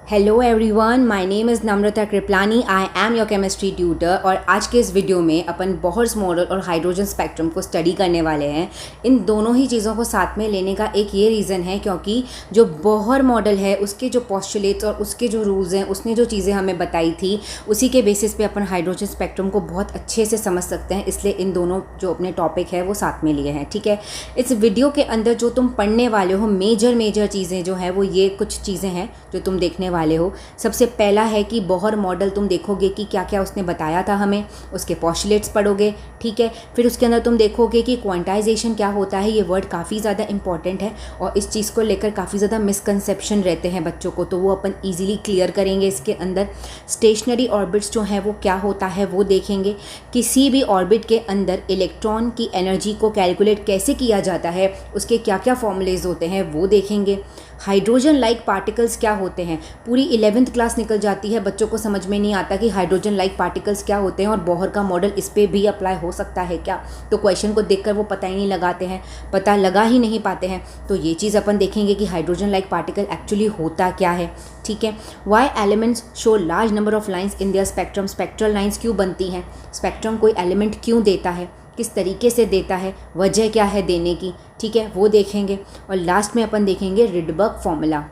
Hello everyone, my name is Namrata Kripalani. I am your chemistry tutor. और आज के इस वीडियो में अपन बोहर्स मॉडल और हाइड्रोजन स्पेक्ट्रम को स्टडी करने वाले हैं। इन दोनों ही चीज़ों को साथ में लेने का एक ये रीज़न है क्योंकि जो बोहर मॉडल है उसके जो पोस्टुलेट्स और उसके जो रूल्स हैं, उसने जो चीज़ें हमें बताई थी, उसी के बेसिस पे अपन हाइड्रोजन स्पेक्ट्रम को बहुत अच्छे से समझ सकते हैं। इसलिए इन दोनों जो अपने टॉपिक है वो साथ में लिए हैं। ठीक है, इस वीडियो के अंदर जो तुम पढ़ने वाले हो मेजर चीज़ें जो है वो ये कुछ चीज़ें हैं जो तुम देखने वाले हो। सबसे पहला है कि बोहर मॉडल तुम देखोगे कि क्या क्या उसने बताया था हमें, उसके पोस्टुलेट्स पढ़ोगे। ठीक है, फिर उसके अंदर तुम देखोगे कि क्वांटाइजेशन क्या होता है। ये वर्ड काफ़ी ज़्यादा इंपॉर्टेंट है और इस चीज़ को लेकर काफ़ी ज़्यादा मिसकंसेप्शन रहते हैं बच्चों को, तो वो अपन ईजिली क्लियर करेंगे। इसके अंदर स्टेशनरी ऑर्बिट्स जो हैं वो क्या होता है वो देखेंगे। किसी भी ऑर्बिट के अंदर इलेक्ट्रॉन की एनर्जी को कैलकुलेट कैसे किया जाता है, उसके क्या क्या फॉर्मूलेज होते हैं वो देखेंगे। हाइड्रोजन लाइक पार्टिकल्स क्या होते हैं, पूरी 11th क्लास निकल जाती है, बच्चों को समझ में नहीं आता कि हाइड्रोजन लाइक पार्टिकल्स क्या होते हैं और बोहर का मॉडल इस पर भी अप्लाई हो सकता है क्या। तो क्वेश्चन को देखकर वो पता ही नहीं लगाते हैं, पता लगा ही नहीं पाते हैं। तो ये चीज़ अपन देखेंगे कि हाइड्रोजन लाइक पार्टिकल एक्चुअली होता क्या है। ठीक है, why elements show large number of lines in their spectrum, spectral lines क्यों बनती हैं, स्पेक्ट्रम कोई एलिमेंट क्यों देता है, किस तरीके से देता है, वजह क्या है देने की। ठीक है, वो देखेंगे। और लास्ट में अपन देखेंगे रिडबर्ग फॉर्मूला।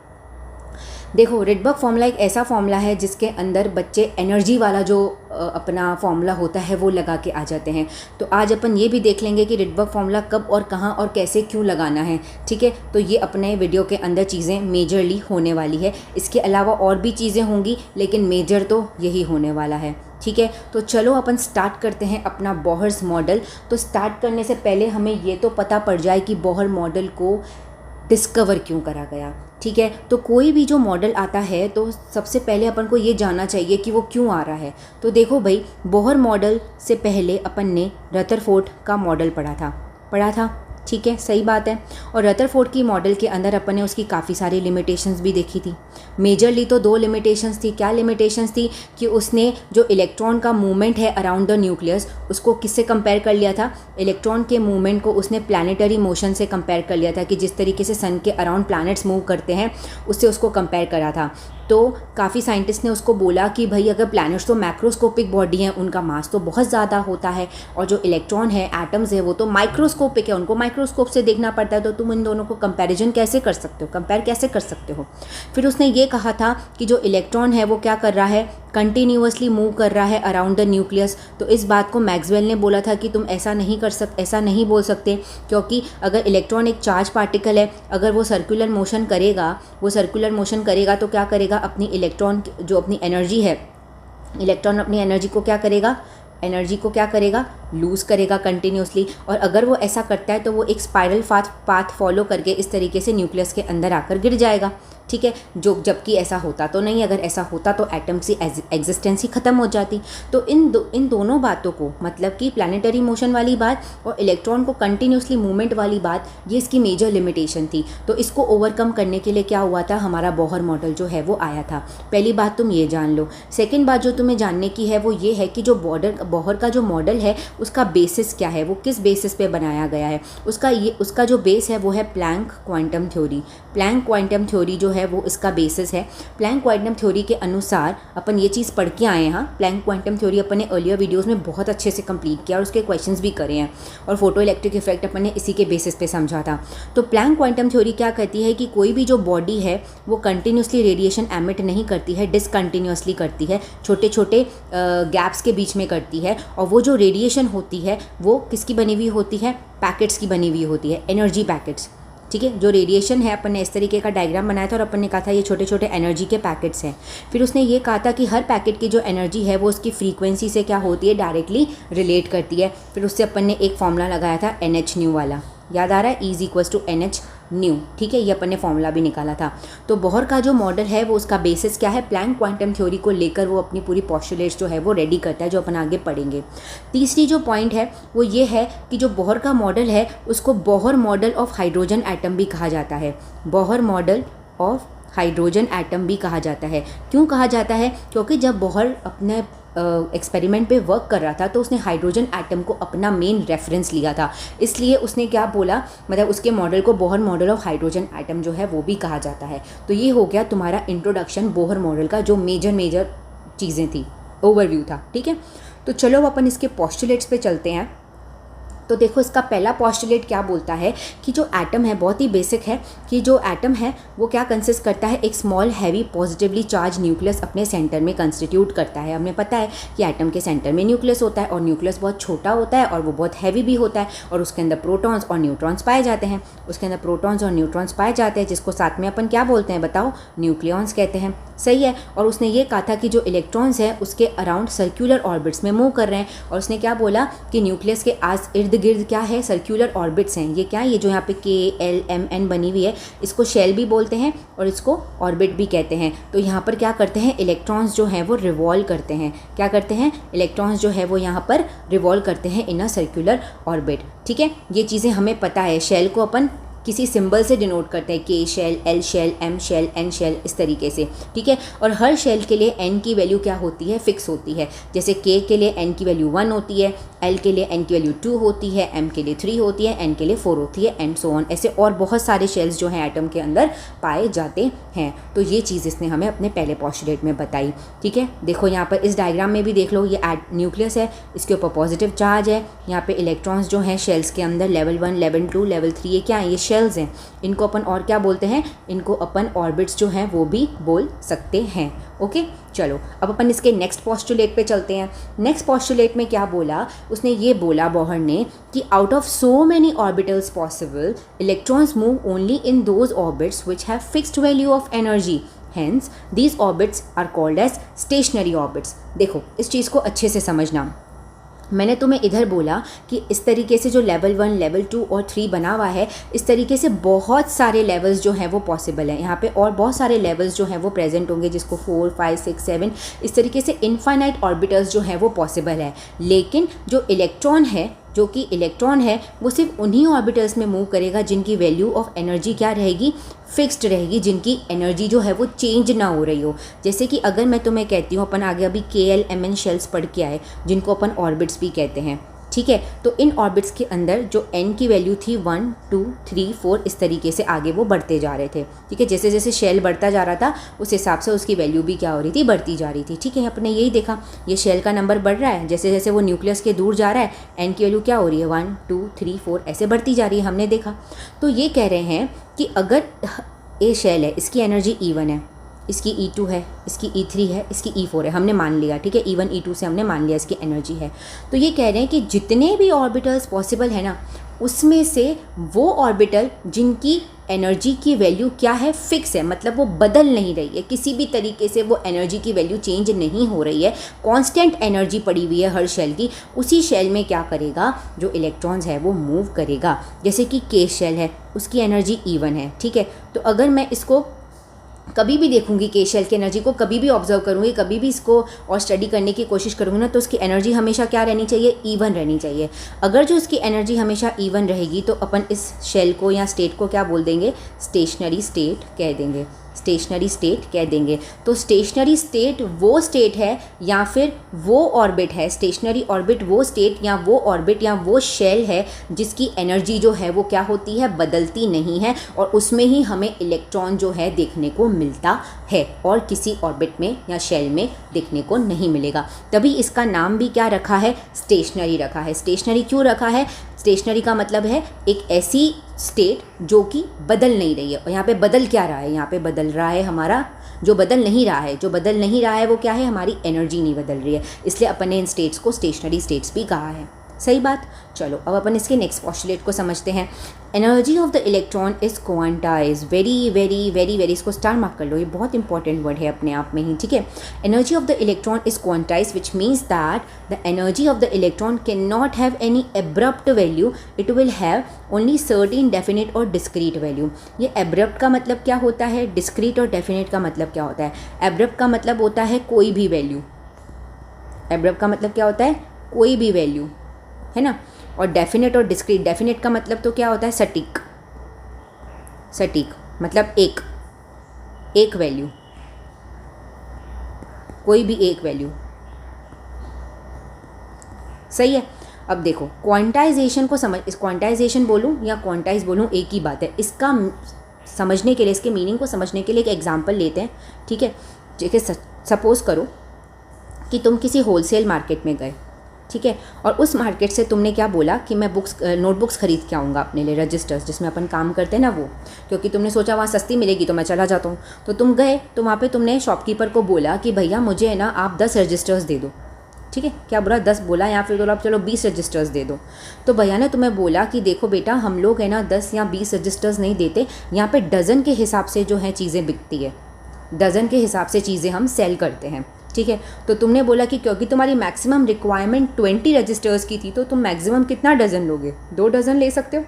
देखो, रिडबर्ग फॉर्मूला एक ऐसा फॉर्मूला है जिसके अंदर बच्चे एनर्जी वाला जो अपना फॉर्मूला होता है वो लगा के आ जाते हैं। तो आज अपन ये भी देख लेंगे कि रिडबर्ग फॉर्मूला कब और कहाँ और कैसे क्यों लगाना है। ठीक है, तो ये अपने वीडियो के अंदर चीज़ें मेजरली होने वाली है। इसके अलावा और भी चीज़ें होंगी लेकिन मेजर तो यही होने वाला है। ठीक है, तो चलो अपन स्टार्ट करते हैं अपना बोहर्स मॉडल। तो स्टार्ट करने से पहले हमें ये तो पता पड़ जाए कि बोहर मॉडल को डिस्कवर क्यों करा गया। ठीक है, तो कोई भी जो मॉडल आता है तो सबसे पहले अपन को ये जानना चाहिए कि वो क्यों आ रहा है। तो देखो भाई, बोहर मॉडल से पहले अपन ने रदरफोर्ड का मॉडल पढ़ा था। ठीक है, सही बात है। और रदरफोर्ड की मॉडल के अंदर अपन ने उसकी काफ़ी सारी लिमिटेशंस भी देखी थी। मेजरली तो दो लिमिटेशंस थी। क्या लिमिटेशंस थी कि उसने जो इलेक्ट्रॉन का मूवमेंट है अराउंड द न्यूक्लियस, उसको किससे कंपेयर कर लिया था, इलेक्ट्रॉन के मूवमेंट को उसने प्लानिटरी मोशन से कंपेयर कर लिया था कि जिस तरीके से सन के अराउंड प्लैनेट्स मूव करते हैं उससे उसको कंपेयर करा था। तो काफ़ी साइंटिस्ट ने उसको बोला कि भाई अगर प्लैनेट्स तो मैक्रोस्कोपिक बॉडी हैं, उनका मास तो बहुत ज़्यादा होता है, और जो इलेक्ट्रॉन है, एटम्स है, वो तो माइक्रोस्कोपिक है, उनको माइक्रोस्कोप से देखना पड़ता है। तो तुम इन दोनों को कंपैरिजन कैसे कर सकते हो, कंपेयर कैसे कर सकते हो। फिर उसने ये कहा था कि जो इलेक्ट्रॉन है वो क्या कर रहा है, कंटिन्यूअसली मूव कर रहा है अराउंड द न्यूक्लियस। तो इस बात को मैक्सवेल ने बोला था कि तुम ऐसा नहीं बोल सकते, क्योंकि अगर इलेक्ट्रॉन एक चार्ज पार्टिकल है, अगर वो सर्कुलर मोशन करेगा तो क्या करेगा, अपनी इलेक्ट्रॉन जो अपनी एनर्जी है, इलेक्ट्रॉन अपनी एनर्जी को क्या करेगा, लूज़ करेगा कंटिन्यूसली। और अगर वो ऐसा करता है तो वो एक स्पाइरल पाथ फॉलो करके इस तरीके से न्यूक्लियस के अंदर आकर गिर जाएगा। ठीक है, जो जबकि ऐसा होता तो नहीं, अगर ऐसा होता तो एटम की एग्जिस्टेंस ही ख़त्म हो जाती। तो इन दोनों बातों को, मतलब कि प्लानिटरी मोशन वाली बात और इलेक्ट्रॉन को कंटिन्यूसली मूवमेंट वाली बात, ये इसकी मेजर लिमिटेशन थी। तो इसको ओवरकम करने के लिए क्या हुआ था, हमारा बोहर मॉडल जो है वो आया था। पहली बात तुम ये जान लो। सेकेंड बात जो तुम्हें जानने की है वो ये है कि जो बोहर का जो मॉडल है उसका बेसिस क्या है, वो किस बेसिस पे बनाया गया है। उसका जो बेस है वो है Planck quantum theory. Planck quantum theory जो है वो इसका बेसिस है। प्लैंक क्वांटम थ्योरी के अनुसार अपन ये चीज़ पढ़ के आए हैं। प्लैंक क्वांटम थ्योरी अपन ने अर्लियर वीडियोस में बहुत अच्छे से कंप्लीट किया और उसके क्वेश्चंस भी करे हैं, और फोटो इलेक्ट्रिक इफेक्ट अपन ने इसी के बेसिस पे समझा था। तो प्लैंक क्वांटम थ्योरी क्या कहती है कि कोई भी जो बॉडी है वो कंटिन्यूसली रेडिएशन एमिट नहीं करती है, डिसकंटिन्यूसली करती है, छोटे छोटे गैप्स के बीच में करती है। और वो जो रेडिएशन होती है वो किसकी बनी हुई होती है, पैकेट्स की बनी हुई होती है, एनर्जी पैकेट्स। ठीक है, जो रेडिएशन है, अपन ने इस तरीके का डायग्राम बनाया था और अपन ने कहा था ये छोटे छोटे एनर्जी के पैकेट्स हैं। फिर उसने ये कहा था कि हर पैकेट की जो एनर्जी है वो उसकी फ्रीक्वेंसी से क्या होती है, डायरेक्टली रिलेट करती है। फिर उससे अपन ने एक फॉर्मूला लगाया था NH न्यू वाला, याद आ रहा है, E=NH न्यू। ठीक है, ये अपन ने फॉर्मूला भी निकाला था। तो बोहर का जो मॉडल है वो उसका बेसिस क्या है, प्लैंक क्वांटम थ्योरी को लेकर वो अपनी पूरी पोस्टुलेट्स जो है वो रेडी करता है, जो अपन आगे पढ़ेंगे। तीसरी जो पॉइंट है वो ये है कि जो बोहर का मॉडल है उसको Bohr model of hydrogen atom भी कहा जाता है। Bohr model of hydrogen atom भी कहा जाता है। क्यों कहा जाता है? क्योंकि जब बोहर अपने एक्सपेरिमेंट पे वर्क कर रहा था तो उसने हाइड्रोजन एटम को अपना मेन रेफरेंस लिया था, इसलिए उसने क्या बोला, मतलब उसके मॉडल को Bohr model of hydrogen atom जो है वो भी कहा जाता है। तो ये हो गया तुम्हारा इंट्रोडक्शन बोहर मॉडल का, जो मेजर चीज़ें थी, ओवरव्यू था। ठीक है, तो चलो अपन इसके पोस्टुलेट्स पे चलते हैं। तो देखो इसका पहला पोस्टुलेट क्या बोलता है कि जो एटम है, बहुत ही बेसिक है, कि जो एटम है वो क्या कंसिस्ट करता है, एक small heavy positively charge nucleus अपने सेंटर में कंस्टिट्यूट करता है। हमें पता है कि एटम के सेंटर में न्यूक्लियस होता है और न्यूक्लियस बहुत छोटा होता है और वो बहुत हैवी भी होता है और उसके अंदर प्रोटॉन्स और न्यूट्रॉन्स पाए जाते हैं। उसके अंदर प्रोटॉन्स और न्यूट्रॉन्स पाए जाते हैं, जिसको साथ में अपन क्या बोलते हैं बताओ? न्यूक्लियॉन्स कहते हैं। सही है। और उसने ये कहा था कि जो इलेक्ट्रॉन्स हैं उसके अराउंड सर्क्यूलर ऑर्बिट्स में मूव कर रहे हैं, और उसने क्या बोला कि न्यूक्लियस के आस इर्द गिर्द क्या है, सर्क्यूलर ऑर्बिट्स हैं। ये क्या है? ये जो यहाँ पे KLMN बनी हुई है, इसको शेल भी बोलते हैं और इसको ऑर्बिट भी कहते हैं। तो यहाँ पर क्या करते हैं, इलेक्ट्रॉन्स जो हैं वो रिवॉल्व करते हैं। क्या करते हैं? इलेक्ट्रॉन्स जो है वो यहाँ पर रिवॉल्व करते हैं इन अ सर्क्यूलर ऑर्बिट। ठीक है, ये चीज़ें हमें पता है। शेल को अपन किसी सिंबल से डिनोट करते हैं, K shell, L shell, M shell, N shell, इस तरीके से। ठीक है, और हर शेल के लिए N की वैल्यू क्या होती है? फिक्स होती है। जैसे K के लिए N की वैल्यू 1 होती है, L के लिए N की वैल्यू 2 होती है, M के लिए 3 होती है, N के लिए 4 होती है, एंड सो ऑन। ऐसे और बहुत सारे शेल्स जो हैं एटम के अंदर पाए जाते हैं। तो ये चीज़ इसने हमें अपने पहले पोस्टुलेट में बताई। ठीक है, देखो यहाँ पर इस डायग्राम में भी देख लो, ये न्यूक्लियस है, इसके ऊपर पॉजिटिव चार्ज है। यहाँ पे इलेक्ट्रॉन्स जो हैं शेल्स के अंदर लेवल 1, लेवल 2, लेवल 3, ये क्या है? ये शेल्स हैं। इनको अपन और क्या बोलते हैं? इनको अपन ऑर्बिट्स जो हैं वो भी बोल सकते हैं। ओके, चलो अब अपन इसके नेक्स्ट पोस्टुलेट पे चलते हैं। नेक्स्ट पोस्टुलेट में क्या बोला? उसने ये बोला बोहर ने कि out of so many orbitals possible, electrons move only in those orbits which have fixed value of energy, hence these orbits are called as stationary orbits. देखो इस चीज़ को अच्छे से समझना। मैंने तुम्हें इधर बोला कि इस तरीके से जो लेवल 1, लेवल 2 और 3 बना हुआ है, इस तरीके से बहुत सारे लेवल्स जो हैं वो पॉसिबल हैं यहाँ पे, और बहुत सारे लेवल्स जो हैं वो प्रेजेंट होंगे, जिसको 4, 5, 6, 7 इस तरीके से इनफाइनाइट ऑर्बिटल्स जो हैं वो पॉसिबल है। लेकिन जो इलेक्ट्रॉन है वो सिर्फ उन्हीं ऑर्बिटल्स में मूव करेगा जिनकी वैल्यू ऑफ एनर्जी क्या रहेगी? फिक्स्ड रहेगी, जिनकी एनर्जी जो है वो चेंज ना हो रही हो। जैसे कि अगर मैं तुम्हें कहती हूँ, अपन आगे अभी KLMN शेल्स पढ़ के आए, जिनको अपन ऑर्बिट्स भी कहते हैं। ठीक है, तो इन ऑर्बिट्स के अंदर जो N की वैल्यू थी 1, 2, 3, 4 इस तरीके से आगे वो बढ़ते जा रहे थे। ठीक है, जैसे जैसे शेल बढ़ता जा रहा था उस हिसाब से उसकी वैल्यू भी क्या हो रही थी? बढ़ती जा रही थी। ठीक है, अपने यही देखा, ये शेल का नंबर बढ़ रहा है, जैसे जैसे वो न्यूक्लियस के दूर जा रहा है N की वैल्यू क्या हो रही है? 1, 2, 3, 4 ऐसे बढ़ती जा रही है, हमने देखा। तो ये कह रहे हैं कि अगर ये शेल है, इसकी एनर्जी E1 है, इसकी E2 है, इसकी E3 है, इसकी E4 है, हमने मान लिया। ठीक है, E1, E2 से हमने मान लिया इसकी एनर्जी है। तो ये कह रहे हैं कि जितने भी ऑर्बिटल्स पॉसिबल है ना, उसमें से वो ऑर्बिटल जिनकी एनर्जी की वैल्यू क्या है? फिक्स है, मतलब वो बदल नहीं रही है, किसी भी तरीके से वो एनर्जी की वैल्यू चेंज नहीं हो रही है, कांस्टेंट एनर्जी पड़ी हुई है हर शेल की, उसी शेल में क्या करेगा? जो इलेक्ट्रॉन्स है वो मूव करेगा। जैसे कि K शेल है, उसकी एनर्जी E1 है। ठीक है, तो अगर मैं इसको कभी भी देखूंगी, K शेल की एनर्जी को कभी भी ऑब्जर्व करूंगी, कभी भी इसको और स्टडी करने की कोशिश करूंगी ना, तो उसकी एनर्जी हमेशा क्या रहनी चाहिए? E1 रहनी चाहिए। अगर जो इसकी एनर्जी हमेशा E1 रहेगी तो अपन इस शेल को या स्टेट को क्या बोल देंगे? स्टेशनरी स्टेट कह देंगे। स्टेशनरी स्टेट कह देंगे। तो स्टेशनरी स्टेट वो स्टेट है या फिर वो ऑर्बिट है, स्टेशनरी ऑर्बिट वो स्टेट या वो ऑर्बिट या वो शेल है जिसकी एनर्जी जो है वो क्या होती है? बदलती नहीं है, और उसमें ही हमें इलेक्ट्रॉन जो है देखने को मिलता है, और किसी ऑर्बिट में या शेल में देखने को नहीं मिलेगा। तभी इसका नाम भी क्या रखा है? स्टेशनरी रखा है। स्टेशनरी क्यों रखा है? स्टेशनरी का मतलब है एक ऐसी स्टेट जो कि बदल नहीं रही है। और यहाँ पे बदल क्या रहा है? यहाँ पे बदल रहा है हमारा, जो बदल नहीं रहा है वो क्या है? हमारी एनर्जी नहीं बदल रही है, इसलिए अपन ने इन स्टेट्स को स्टेशनरी स्टेट्स भी कहा है। सही बात। चलो अब अपन इसके नेक्स्ट पोस्टुलेट को समझते हैं। Energy of the electron is quantize. Very very very very, इसको स्टार मार्क कर लो, ये बहुत इंपॉर्टेंट वर्ड है अपने आप में ही। ठीक है, energy of the electron is quantize which means that the energy of the electron can not have any abrupt value, it will have only certain definite और डिस्क्रीट वैल्यू। ये एब्रप्ट का मतलब क्या होता है? डिस्क्रीट और डेफिनेट का मतलब क्या होता है? एब्रप्ट का मतलब होता है कोई भी वैल्यू। एब्रप्ट का मतलब क्या होता है? कोई भी वैल्यू, है ना। और डेफिनेट और डिस्क्रीट, डेफिनेट का मतलब तो क्या होता है? सटीक। सटीक मतलब एक वैल्यू, कोई भी एक वैल्यू, सही है। अब देखो क्वांटाइजेशन को समझ, इस क्वांटाइजेशन बोलूँ या क्वांटाइज बोलूँ एक ही बात है। इसका समझने के लिए, इसके मीनिंग को समझने के लिए एक एग्जांपल लेते हैं, ठीक है। जैसे सपोज़ करो कि तुम किसी होलसेल मार्केट में गए, ठीक है, और उस मार्केट से तुमने क्या बोला कि मैं नोटबुक्स खरीद के आऊँगा अपने लिए, रजिस्टर्स जिसमें अपन काम करते हैं ना वो, क्योंकि तुमने सोचा वहाँ सस्ती मिलेगी तो मैं चला जाता हूँ। तो तुम गए, तो वहाँ पे तुमने शॉपकीपर को बोला कि भैया मुझे है ना आप 10 रजिस्टर्स दे दो, ठीक है, क्या बुरा 10 बोला, या फिर बोला आप चलो 20 रजिस्टर्स दे दो। तो भैया ने तुम्हें बोला कि देखो बेटा हम लोग है ना 10 या 20 रजिस्टर्स नहीं देते, यहाँ पे डज़न के हिसाब से जो है चीज़ें बिकती है, डज़न के हिसाब से चीज़ें हम सेल करते हैं, ठीक है। तो तुमने बोला कि क्योंकि तुम्हारी मैक्सिमम रिक्वायरमेंट 20 रजिस्टर्स की थी, तो तुम मैक्सिमम कितना डज़न लोगे, 2 डज़न ले सकते हो,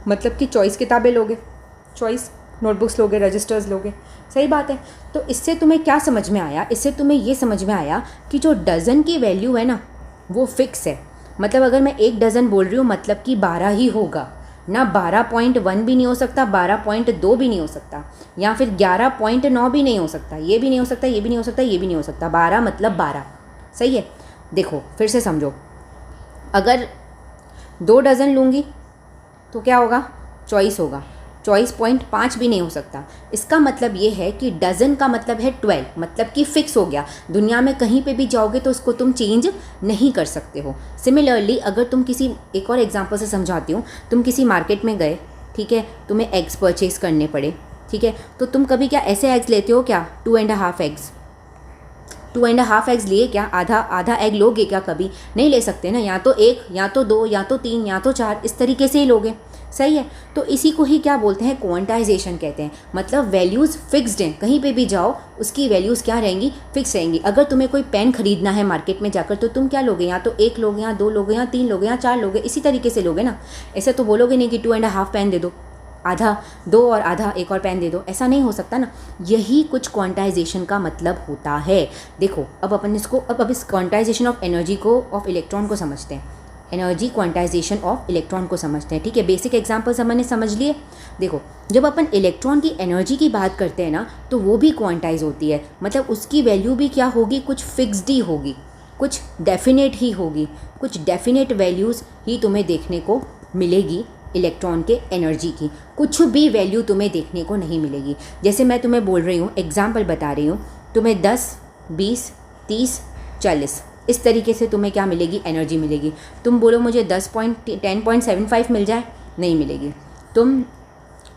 मतलब कि चॉइस किताबें लोगे, चॉइस नोटबुक्स लोगे, रजिस्टर्स लोगे, सही बात है। तो इससे तुम्हें क्या समझ में आया, इससे तुम्हें ये समझ में आया कि जो डज़न की वैल्यू है ना वो फिक्स है। मतलब अगर मैं 1 डज़न बोल रही हूँ मतलब कि 12 ही होगा ना, 12.1 भी नहीं हो सकता, 12.2 भी नहीं हो सकता, या फिर 11.9 भी नहीं हो सकता, ये भी नहीं हो सकता, ये भी नहीं हो सकता, ये भी नहीं हो सकता, 12 मतलब 12, सही है। देखो फिर से समझो, अगर 2 डज़न लूँगी तो क्या होगा, चॉइस होगा, चॉइस 0.5 भी नहीं हो सकता। इसका मतलब ये है कि डज़न का मतलब है 12, मतलब कि फ़िक्स हो गया, दुनिया में कहीं पे भी जाओगे तो उसको तुम चेंज नहीं कर सकते हो। सिमिलरली अगर तुम किसी, एक और एग्जांपल से समझाती हूँ, तुम किसी मार्केट में गए, ठीक है, तुम्हें एग्स परचेज़ करने पड़े, ठीक है, तो तुम कभी क्या ऐसे एग्स लेते हो क्या, 2.5 एग्स, 2.5 एग्स लिए क्या, आधा एग लोगे क्या, कभी नहीं ले सकते ना, या तो 1 या तो 2 या तो 3 या तो 4, इस तरीके से ही लोगे, सही है। तो इसी को ही क्या बोलते हैं, क्वांटाइजेशन कहते हैं। मतलब वैल्यूज़ फिक्स्ड हैं, कहीं पे भी जाओ उसकी वैल्यूज़ क्या रहेंगी, फिक्स रहेंगी। अगर तुम्हें कोई पेन खरीदना है मार्केट में जाकर, तो तुम क्या लोगे, या तो 1 लोगे, या 2 लोगे, या 3 लोगे, या 4 लोगे, इसी तरीके से लोगे ना। ऐसे तो बोलोगे नहीं कि 2.5 पेन दे दो, आधा 2 और आधा एक और पेन दे दो, ऐसा नहीं हो सकता ना। यही कुछ क्वांटाइजेशन का मतलब होता है। देखो अब अपन इसको, अब इस क्वांटाइजेशन ऑफ एनर्जी को, ऑफ इलेक्ट्रॉन को समझते हैं, एनर्जी क्वांटाइजेशन ऑफ इलेक्ट्रॉन को समझते हैं, ठीक है। बेसिक एग्जांपल्स हमने समझ लिए। देखो जब अपन इलेक्ट्रॉन की एनर्जी की बात करते हैं ना, तो वो भी क्वांटाइज होती है, मतलब उसकी वैल्यू भी क्या होगी, कुछ फिक्स्ड ही होगी, कुछ डेफिनेट ही होगी, कुछ डेफिनेट वैल्यूज़ ही तुम्हें देखने को मिलेगी इलेक्ट्रॉन के एनर्जी की, कुछ भी वैल्यू तुम्हें देखने को नहीं मिलेगी। जैसे मैं तुम्हें बोल रही हूँ, एग्जाम्पल बता रही हूँ, तुम्हें 10, 20, 30, 40 इस तरीके से तुम्हें क्या मिलेगी, एनर्जी मिलेगी। तुम बोलो मुझे 10.75 मिल जाए, नहीं मिलेगी। तुम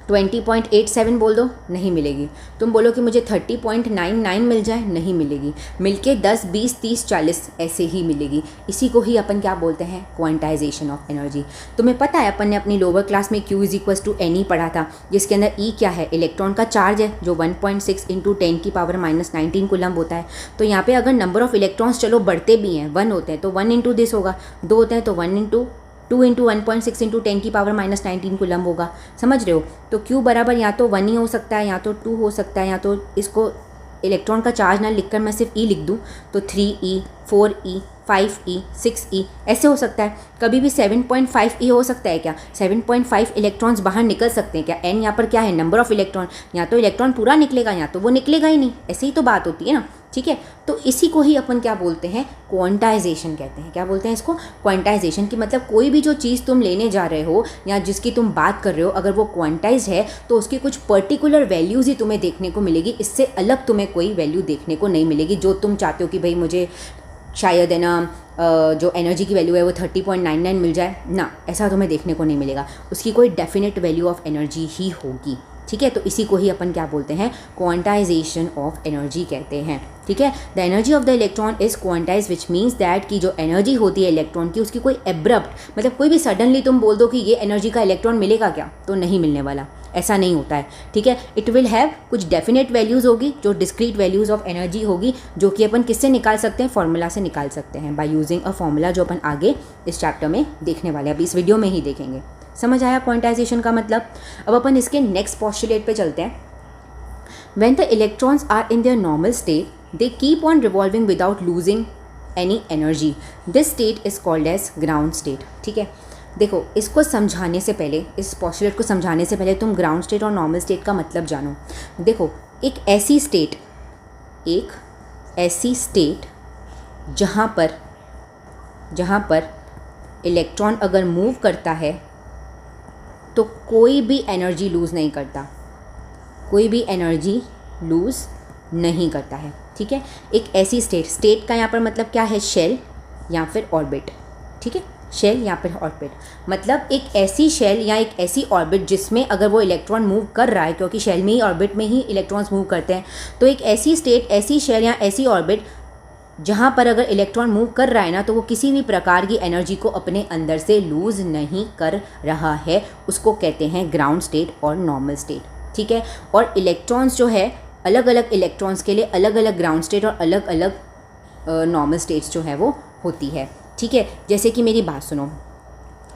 20.87 बोल दो, नहीं मिलेगी। तुम बोलो कि मुझे 30.99 मिल जाए, नहीं मिलेगी। मिलके 10, 20, 30, 40 ऐसे ही मिलेगी। इसी को ही अपन क्या बोलते हैं, क्वांटाइजेशन ऑफ एनर्जी। तुम्हें पता है अपन ने अपनी लोअर क्लास में Q = NE पढ़ा था, जिसके अंदर E क्या है, इलेक्ट्रॉन का चार्ज है, जो 1.6 × 10⁻⁻19 कूलम्ब होता है। तो यहाँ पे अगर नंबर ऑफ इलेक्ट्रॉन्स चलो बढ़ते भी हैं, 1 होते हैं तो 1 × दिस होगा, 2 होते हैं तो 2 × 1.6 × 10⁻⁻19 कूलम्ब होगा, समझ रहे हो। तो Q बराबर या तो 1 ही हो सकता है, या तो 2 हो सकता है, या तो इसको इलेक्ट्रॉन का चार्ज ना लिखकर मैं सिर्फ E लिख दूँ तो 3E, 4E, 5E, 6E ऐसे हो सकता है। कभी भी 7.5E हो सकता है क्या, 7.5 इलेक्ट्रॉन्स बाहर निकल सकते हैं क्या। N यहाँ पर क्या है, नंबर ऑफ इलेक्ट्रॉन, या तो इलेक्ट्रॉन पूरा निकलेगा या तो वो निकलेगा ही नहीं, ऐसे ही तो बात होती है ना, ठीक है। तो इसी को ही अपन क्या बोलते हैं, क्वांटाइजेशन कहते हैं। क्या बोलते हैं इसको, क्वांटाइजेशन की। मतलब कोई भी जो चीज़ तुम लेने जा रहे हो या जिसकी तुम बात कर रहे हो, अगर वो क्वांटाइज है तो उसकी कुछ पर्टिकुलर वैल्यूज़ ही तुम्हें देखने को मिलेगी, इससे अलग तुम्हें कोई वैल्यू देखने को नहीं मिलेगी। जो तुम चाहते हो कि भाई मुझे शायद है ना जो एनर्जी की वैल्यू है वो 30.99 मिल जाए ना, ऐसा तुम्हें देखने को नहीं मिलेगा। उसकी कोई डेफिनेट वैल्यू ऑफ एनर्जी ही होगी, ठीक है। तो इसी को ही अपन क्या बोलते हैं, क्वांटाइजेशन ऑफ एनर्जी कहते हैं, ठीक है। The energy of the electron is quantize, which means that कि जो एनर्जी होती है इलेक्ट्रॉन की, उसकी कोई एब्रप्ट, मतलब कोई भी सडनली तुम बोल दो कि ये एनर्जी का इलेक्ट्रॉन मिलेगा क्या, तो नहीं मिलने वाला, ऐसा नहीं होता है, ठीक है। इट विल हैव कुछ डेफिनेट वैल्यूज़ होगी, जो डिस्क्रीट वैल्यूज़ ऑफ एनर्जी होगी, जो कि अपन किससे निकाल सकते हैं, फॉर्मूला से निकाल सकते हैं, बाय यूजिंग अ फॉर्मूला, जो अपन आगे इस चैप्टर में देखने वाले हैं, अभी इस वीडियो में ही देखेंगे। समझ आया क्वांटाइजेशन का मतलब। अब अपन इसके नेक्स्ट पोस्टुलेट पे चलते हैं। When the electrons are in their normal state they keep on revolving without losing any energy, this state is called as ground state, ठीक है। देखो इसको समझाने से पहले, इस पोस्टुलेट को समझाने से पहले तुम ग्राउंड स्टेट और नॉर्मल स्टेट का मतलब जानो। देखो एक ऐसी स्टेट जहाँ पर इलेक्ट्रॉन अगर मूव करता है तो कोई भी एनर्जी लूज़ नहीं करता, है। ठीक है, एक ऐसी स्टेट का यहाँ पर मतलब क्या है, शेल या फिर ऑर्बिट। ठीक है, शेल या फिर ऑर्बिट मतलब एक ऐसी शेल या एक ऐसी ऑर्बिट जिसमें अगर वो इलेक्ट्रॉन मूव कर रहा है, क्योंकि शेल में ही ऑर्बिट में ही इलेक्ट्रॉन्स मूव करते हैं, तो एक ऐसी स्टेट, ऐसी शेल या ऐसी ऑर्बिट जहाँ पर अगर इलेक्ट्रॉन मूव कर रहा है ना, तो वो किसी भी प्रकार की एनर्जी को अपने अंदर से लूज़ नहीं कर रहा है, उसको कहते हैं ग्राउंड स्टेट और नॉर्मल स्टेट। ठीक है, और इलेक्ट्रॉन्स जो है अलग अलग इलेक्ट्रॉन्स के लिए अलग अलग ग्राउंड स्टेट और अलग अलग नॉर्मल स्टेट्स जो है वो होती है। ठीक है, जैसे कि मेरी बात सुनो,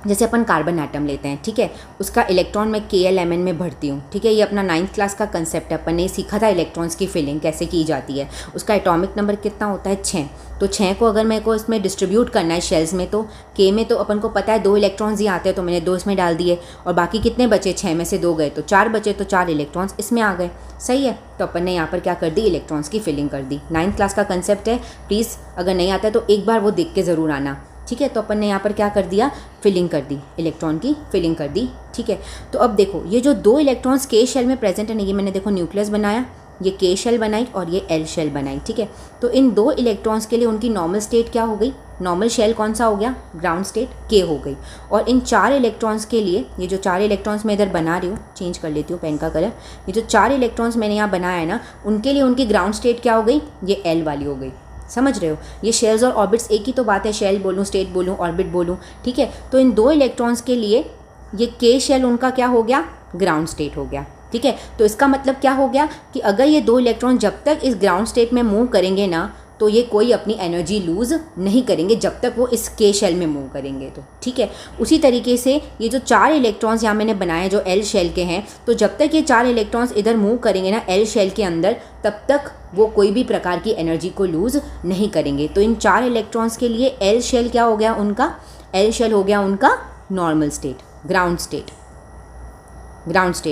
जैसे अपन कार्बन एटम लेते हैं, ठीक है, उसका इलेक्ट्रॉन मैं KLMn में भरती हूँ। ठीक है, ये अपना 9th क्लास का कंसेप्ट है, अपन ने सीखा था इलेक्ट्रॉन्स की फिलिंग कैसे की जाती है। उसका एटॉमिक नंबर कितना होता है, 6। तो 6 को अगर मेरे को इसमें डिस्ट्रीब्यूट करना है शेल्स में, तो K में तो अपन को पता है 2 इलेक्ट्रॉन्स ही आते हैं, तो मैंने 2 इसमें डाल दिए, और बाकी कितने बचे, 6 में से 2 गए तो 4 बचे, तो 4 इलेक्ट्रॉन्स इसमें आ गए। सही है, तो अपन ने यहाँ पर क्या कर दी, इलेक्ट्रॉन्स की फिलिंग कर दी। 9th क्लास का कंसेप्ट है, प्लीज़ अगर नहीं आता है तो एक बार वो देख के ज़रूर आना। ठीक है, तो अपन ने यहाँ पर क्या कर दिया, फिलिंग कर दी, इलेक्ट्रॉन की फिलिंग कर दी। ठीक है, तो अब देखो ये जो 2 इलेक्ट्रॉन्स K शेल में प्रेजेंट है ना, ये मैंने देखो न्यूक्लियस बनाया, ये K शेल बनाई और ये L शेल बनाई। ठीक है, तो इन 2 इलेक्ट्रॉन्स के लिए उनकी नॉर्मल स्टेट क्या हो गई, नॉर्मल शेल कौन सा हो गया, ग्राउंड स्टेट K हो गई। और इन 4 इलेक्ट्रॉन्स के लिए, ये जो 4 इलेक्ट्रॉन्स मैं इधर बना रही हूँ, चेंज कर लेती हूँ पेन का कलर, ये जो 4 इलेक्ट्रॉन्स मैंने यहाँ बनाया है ना, उनके लिए उनकी ग्राउंड स्टेट क्या हो गई, ये L वाली हो गई। समझ रहे हो, ये शेल्स और ऑर्बिट्स एक ही तो बात है, शेल बोलूँ, स्टेट बोलूँ, ऑर्बिट बोलूँ। ठीक है, तो इन 2 इलेक्ट्रॉन्स के लिए ये K शेल उनका क्या हो गया, ग्राउंड स्टेट हो गया। ठीक है, तो इसका मतलब क्या हो गया कि अगर ये 2 इलेक्ट्रॉन जब तक इस ग्राउंड स्टेट में मूव करेंगे ना, तो ये कोई अपनी एनर्जी लूज़ नहीं करेंगे जब तक वो इस K शेल में मूव करेंगे। तो ठीक है, उसी तरीके से ये जो 4 इलेक्ट्रॉन्स यहाँ मैंने बनाए जो L शेल के हैं, तो जब तक ये 4 इलेक्ट्रॉन्स इधर मूव करेंगे ना L शेल के अंदर, तब तक वो कोई भी प्रकार की एनर्जी को लूज़ नहीं करेंगे। तो इन 4 इलेक्ट्रॉन्स के लिए L शेल क्या हो गया उनका, L शेल हो गया उनका नॉर्मल स्टेट, ग्राउंड स्टेट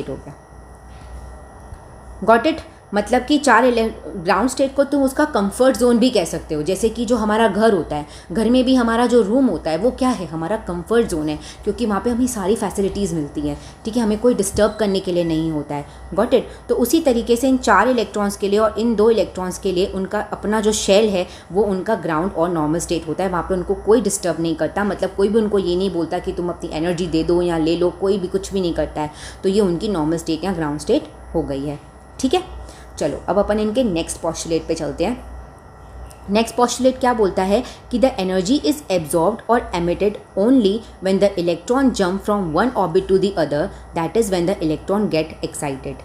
हो गया। गॉट इट, मतलब कि 4 ग्राउंड स्टेट को तुम उसका कंफर्ट जोन भी कह सकते हो। जैसे कि जो हमारा घर होता है, घर में भी हमारा जो रूम होता है वो क्या है, हमारा कंफर्ट जोन है, क्योंकि वहाँ पे हमें सारी फैसिलिटीज़ मिलती हैं। ठीक है, हमें कोई डिस्टर्ब करने के लिए नहीं होता है। गॉट इट, तो उसी तरीके से इन 4 इलेक्ट्रॉन्स के लिए और इन 2 इलेक्ट्रॉन्स के लिए उनका अपना जो शेल है वो उनका ग्राउंड और नॉर्मल स्टेट होता है। वहाँ पर उनको कोई डिस्टर्ब नहीं करता, मतलब कोई भी उनको ये नहीं बोलता कि तुम अपनी एनर्जी दे दो या ले लो, कोई भी कुछ भी नहीं करता है। तो ये उनकी नॉर्मल स्टेट या ग्राउंड स्टेट हो गई है। ठीक है, चलो अब अपन इनके नेक्स्ट पोस्टुलेट पे चलते हैं। नेक्स्ट पोस्टुलेट क्या बोलता है कि द एनर्जी इज एब्जॉर्ब्ड और emitted only when the electron jump from one orbit to the other, that is when the electron get excited.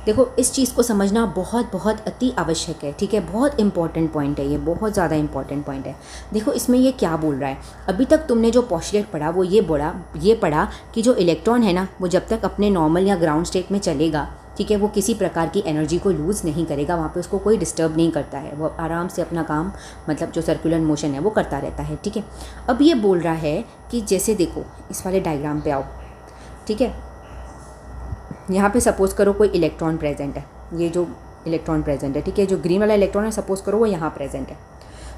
देखो इस चीज़ को समझना बहुत बहुत अति आवश्यक है। ठीक है, बहुत इंपॉर्टेंट पॉइंट है ये, बहुत ज़्यादा इंपॉर्टेंट पॉइंट है। देखो इसमें ये क्या बोल रहा है, अभी तक तुमने जो पोस्टुलेट पढ़ा वो ये पढ़ा कि जो इलेक्ट्रॉन है ना, वो जब तक अपने नॉर्मल या ग्राउंड स्टेट में चलेगा, ठीक है, वो किसी प्रकार की एनर्जी को लूज़ नहीं करेगा, वहाँ पे उसको कोई डिस्टर्ब नहीं करता है, वो आराम से अपना काम, मतलब जो सर्कुलर मोशन है वो करता रहता है। ठीक है, अब ये बोल रहा है कि जैसे देखो इस वाले डायग्राम पे आओ। ठीक है, यहाँ पे सपोज़ करो कोई इलेक्ट्रॉन प्रेजेंट है, ये जो इलेक्ट्रॉन प्रेजेंट है, ठीक है, जो ग्रीन वाला इलेक्ट्रॉन है सपोज़ करो वो यहाँ प्रेजेंट है।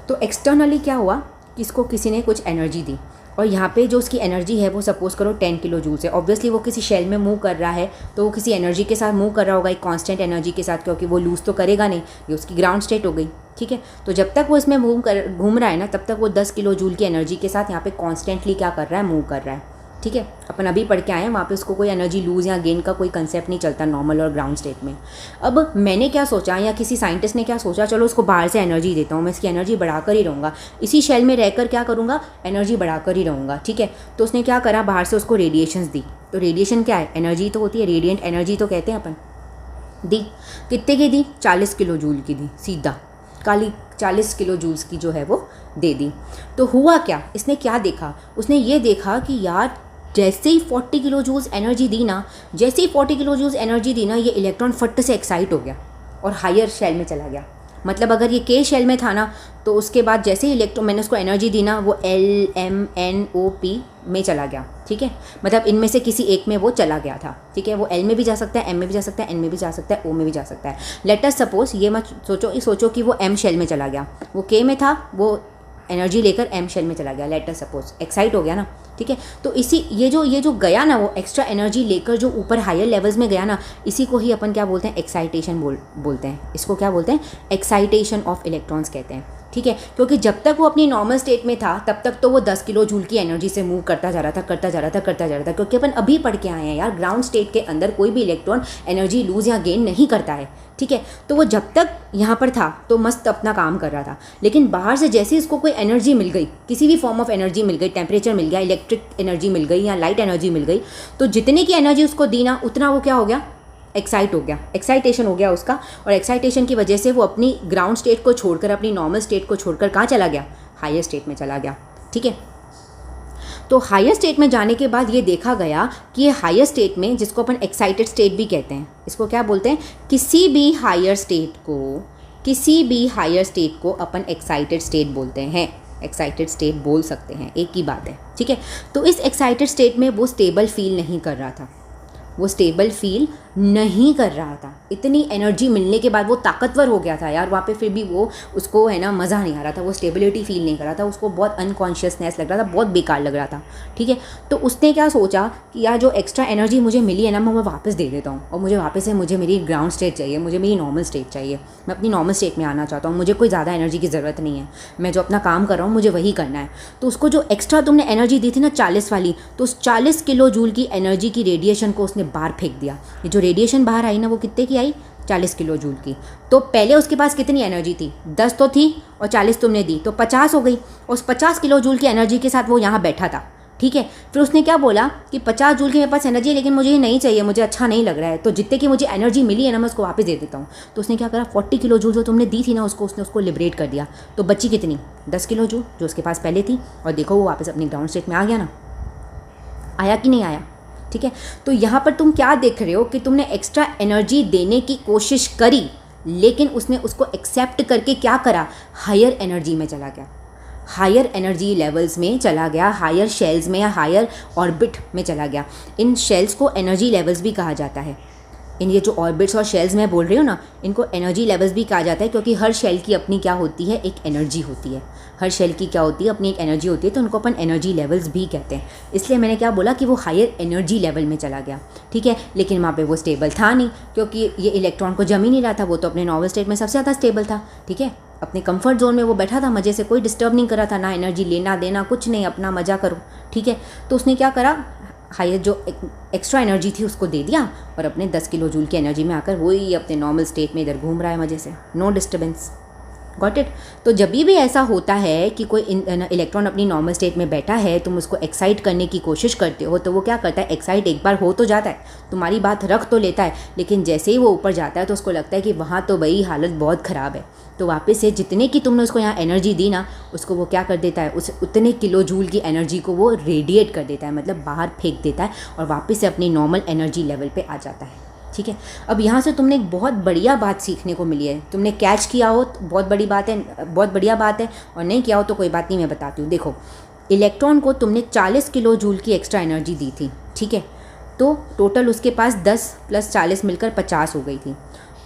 तो एक्सटर्नली क्या हुआ कि इसको किसी ने कुछ एनर्जी दी, और यहाँ पे जो उसकी एनर्जी है वो सपोज़ करो 10 किलो जूल्स है। ऑब्वियसली वो किसी शेल में मूव कर रहा है, तो वो किसी एनर्जी के साथ मूव कर रहा होगा, एक कांस्टेंट एनर्जी के साथ, क्योंकि वो लूज़ तो करेगा नहीं, ये उसकी ग्राउंड स्टेट हो गई। ठीक है, तो जब तक वो इसमें घूम रहा है ना, तब तक वो 10 किलो जूल की एनर्जी के साथ यहाँ पे कॉन्स्टेंटली क्या कर रहा है, मूव कर रहा है। ठीक है, अपन अभी पढ़ के आए हैं, वहाँ पे उसको कोई एनर्जी लूज़ या गेन का कोई कंसेप्ट नहीं चलता नॉर्मल और ग्राउंड स्टेट में। अब मैंने क्या सोचा, या किसी साइंटिस्ट ने क्या सोचा, चलो उसको बाहर से एनर्जी देता हूँ, मैं इसकी एनर्जी बढ़ाकर ही रहूँगा, इसी शेल में रहकर क्या करूँगा, एनर्जी बढ़ाकर ही रहूँगा। ठीक है, तो उसने क्या करा, बाहर से उसको रेडिएशंस दी। तो रेडिएशन क्या है, एनर्जी तो होती है, रेडिएंट एनर्जी तो कहते हैं अपन। दी कितने की दी, 40 किलो जूल की दी, सीधा 40 किलो जूल्स की जो है वो दे दी। तो हुआ क्या, इसने क्या देखा, उसने ये देखा कि यार जैसे ही 40 किलो जूल्स एनर्जी दी ना, जैसे ही 40 किलो जूल्स एनर्जी दी ना, ये इलेक्ट्रॉन फट से एक्साइट हो गया और हायर शेल में चला गया। मतलब अगर ये K शेल में था ना, तो उसके बाद जैसे ही इलेक्ट्रॉन मैंने उसको एनर्जी दी ना, वो LMNOP में चला गया, ठीक है। मतलब इनमें से किसी एक में वो चला गया था, ठीक है। वो L में भी जा सकता है, M में भी जा सकता है, N में भी जा सकता है, O में भी जा सकता है। लेट अस सपोज, ये मत सोचो कि वो M शेल में चला गया, वो K में था, वो एनर्जी लेकर M शेल में चला गया, लेट अस सपोज, एक्साइट हो गया ना, ठीक है। तो इसी ये जो गया ना, वो एक्स्ट्रा एनर्जी लेकर जो ऊपर हायर लेवल्स में गया ना, इसी को ही अपन क्या बोलते हैं, एक्साइटेशन बोलते हैं। इसको क्या बोलते हैं, एक्साइटेशन ऑफ इलेक्ट्रॉन्स कहते हैं, ठीक है। क्योंकि जब तक वो अपनी नॉर्मल स्टेट में था तब तक तो वो 10 किलो जूल की एनर्जी से मूव करता जा रहा था। क्योंकि अपन अभी पढ़ के आए हैं यार, ग्राउंड स्टेट के अंदर कोई भी इलेक्ट्रॉन एनर्जी लूज़ या गेन नहीं करता है, ठीक है। तो वो जब तक यहाँ पर था तो मस्त अपना काम कर रहा था, लेकिन बाहर से जैसे इसको कोई एनर्जी मिल गई, किसी भी फॉर्म ऑफ एनर्जी मिल गई, टेम्परेचर मिल गया, इलेक्ट्रिक एनर्जी मिल गई या लाइट एनर्जी मिल गई, तो जितने की एनर्जी उसको दी ना, उतना वो क्या हो गया, एक्साइट हो गया, एक्साइटेशन हो गया उसका। और एक्साइटेशन की वजह से वो अपनी ग्राउंड स्टेट को छोड़कर, अपनी नॉर्मल स्टेट को छोड़कर कहाँ चला गया, हायर स्टेट में चला गया, ठीक है। तो हायर स्टेट में जाने के बाद ये देखा गया कि ये हायर स्टेट में, जिसको अपन एक्साइटेड स्टेट भी कहते हैं, इसको क्या बोलते हैं, किसी भी हायर स्टेट को अपन एक्साइटेड स्टेट बोलते हैं, एक्साइटेड स्टेट बोल सकते हैं, एक ही बात है, ठीक है। तो इस एक्साइटेड स्टेट में वो स्टेबल फील नहीं कर रहा था, इतनी एनर्जी मिलने के बाद वो ताकतवर हो गया था यार वहाँ पे, फिर भी वो उसको है ना मज़ा नहीं आ रहा था, वो स्टेबिलिटी फील नहीं कर रहा था, उसको बहुत अनकॉन्शियसनेस लग रहा था, बहुत बेकार लग रहा था, ठीक है। तो उसने क्या सोचा कि यार जो एक्स्ट्रा एनर्जी मुझे मिली है ना, मैं वापस दे देता हूँ, और मुझे वापस से मुझे मेरी ग्राउंड स्टेट चाहिए, मुझे मेरी नॉर्मल स्टेट चाहिए, मैं अपनी नॉर्मल स्टेट में आना चाहता हूँ, मुझे कोई ज़्यादा एनर्जी की ज़रूरत नहीं है, मैं जो अपना काम कर रहा हूँ मुझे वही करना है। तो उसको जो एक्स्ट्रा तुमने एनर्जी दी थी ना 40 वाली, तो उस 40 किलो जूल की एनर्जी की रेडिएशन को उसने बाहर फेंक दिया। ये जो रेडिएशन बाहर आई ना, वो कितने की आई, 40 किलो जूल की। तो पहले उसके पास कितनी एनर्जी थी, 10 तो थी, और 40 तुमने दी तो 50 हो गई। उस 50 किलो जूल की एनर्जी के साथ वो यहाँ बैठा था, ठीक है। फिर उसने क्या बोला कि 50 जूल की मेरे पास एनर्जी है, लेकिन मुझे ये नहीं चाहिए, मुझे अच्छा नहीं लग रहा है, तो जितने की मुझे एनर्जी मिली है ना, मैं उसको वापस दे देता हूँ। तो उसने क्या करा, 40 किलो जूल जो तुमने दी थी ना उसको लिबरेट कर दिया। तो बची कितनी, 10 किलो जूल जो उसके पास पहले थी, और देखो वो वापस अपनी ग्राउंड स्टेट में आ गया ना, आया कि नहीं आया, ठीक है। तो यहाँ पर तुम क्या देख रहे हो कि तुमने एक्स्ट्रा एनर्जी देने की कोशिश करी, लेकिन उसने उसको एक्सेप्ट करके क्या करा, हायर एनर्जी में चला गया, हायर एनर्जी लेवल्स में चला गया, हायर शेल्स में या हायर ऑर्बिट में चला गया। इन शेल्स को एनर्जी लेवल्स भी कहा जाता है, इन ये जो ऑर्बिट्स और शेल्स मैं बोल रही हूँ ना, इनको एनर्जी लेवल्स भी कहा जाता है, क्योंकि हर शेल की अपनी क्या होती है, एक एनर्जी होती है, हर शेल की क्या होती है, अपनी एक एनर्जी होती है, तो उनको अपन एनर्जी लेवल्स भी कहते हैं। इसलिए मैंने क्या बोला कि वो हायर एनर्जी लेवल में चला गया, ठीक है। लेकिन वहाँ पे वो स्टेबल था नहीं, क्योंकि ये इलेक्ट्रॉन को जम ही नहीं रहा था, वो तो अपने नॉर्मल स्टेट में सबसे ज़्यादा स्टेबल था, ठीक है। अपने कंफर्ट जोन में वो बैठा था, मज़े से, कोई डिस्टर्ब नहीं कर रहा था, ना एनर्जी लेना देना कुछ नहीं, अपना मज़ा करो, ठीक है। तो उसने क्या करा, हायर जो एक्स्ट्रा एनर्जी थी उसको दे दिया, और अपने 10 किलो जूल की एनर्जी में आकर वही अपने नॉर्मल स्टेट में इधर घूम रहा है मज़े से, नो डिस्टर्बेंस, गॉट इट। तो जब भी ऐसा होता है कि कोई इलेक्ट्रॉन अपनी नॉर्मल स्टेट में बैठा है, तुम उसको एक्साइट करने की कोशिश करते हो, तो वो क्या करता है, एक्साइट एक बार हो तो जाता है, तुम्हारी बात रख तो लेता है, लेकिन जैसे ही वो ऊपर जाता है तो उसको लगता है कि वहाँ तो भाई हालत बहुत ख़राब है, तो वापस से जितने की तुमने उसको यहाँ एनर्जी दी ना, उसको वो क्या कर देता है, उस उतने किलो जूल की एनर्जी को वो रेडिएट कर देता है, मतलब बाहर फेंक देता है, और वापस से अपनी नॉर्मल एनर्जी लेवल पे आ जाता है, ठीक है। अब यहाँ से तुमने एक बहुत बढ़िया बात सीखने को मिली है, तुमने कैच किया हो तो बहुत बड़ी बात है, बहुत बढ़िया बात है, और नहीं किया हो तो कोई बात नहीं, मैं बताती हूँ। देखो, इलेक्ट्रॉन को तुमने 40 किलो जूल की एक्स्ट्रा एनर्जी दी थी, ठीक है। तो टोटल उसके पास 10 + 40 मिलकर 50 हो गई थी।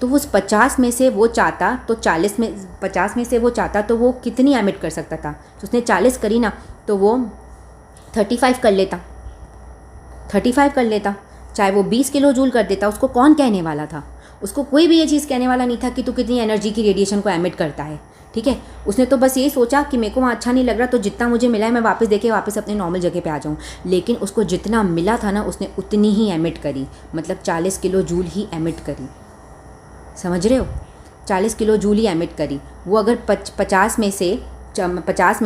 तो उस 50 में से वो चाहता तो 50 में से वो चाहता तो वो कितनी एमिट कर सकता था, तो उसने 40 करी ना, तो वो 35 कर लेता, 35 कर लेता, चाहे वो 20 किलो जूल कर देता, उसको कौन कहने वाला था, उसको कोई भी ये चीज़ कहने वाला नहीं था कि तू कितनी एनर्जी की रेडिएशन को एमिट करता है, ठीक है। उसने तो बस यही सोचा कि मेरे को वहाँ अच्छा नहीं लग रहा, तो जितना मुझे मिला है मैं वापस देके वापस अपने नॉर्मल जगह पे आ जाऊँ। लेकिन उसको जितना मिला था ना, उसने उतनी ही एमिट करी, मतलब 40 किलो जूल ही एमिट करी, समझ रहे हो, 40 किलो जूल ही एमिट करी। वो अगर 50 में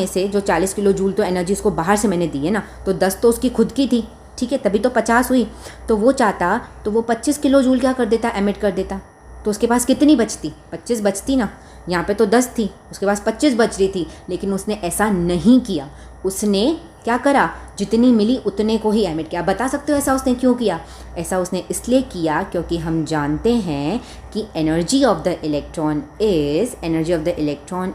से जो 40 किलो जूल तो एनर्जी उसको बाहर से मैंने दी है ना, तो 10 तो उसकी खुद की थी, ठीक है, तभी तो 50 हुई। तो वो चाहता तो वो 25 किलो जूल क्या कर देता, एमिट कर देता, तो उसके पास कितनी बचती, 25 बचती ना। यहाँ पे तो 10 थी, उसके पास 25 बच रही थी, लेकिन उसने ऐसा नहीं किया, उसने क्या करा, जितनी मिली उतने को ही एमिट किया। बता सकते हो ऐसा उसने क्यों किया? ऐसा उसने इसलिए किया क्योंकि हम जानते हैं कि energy of the electron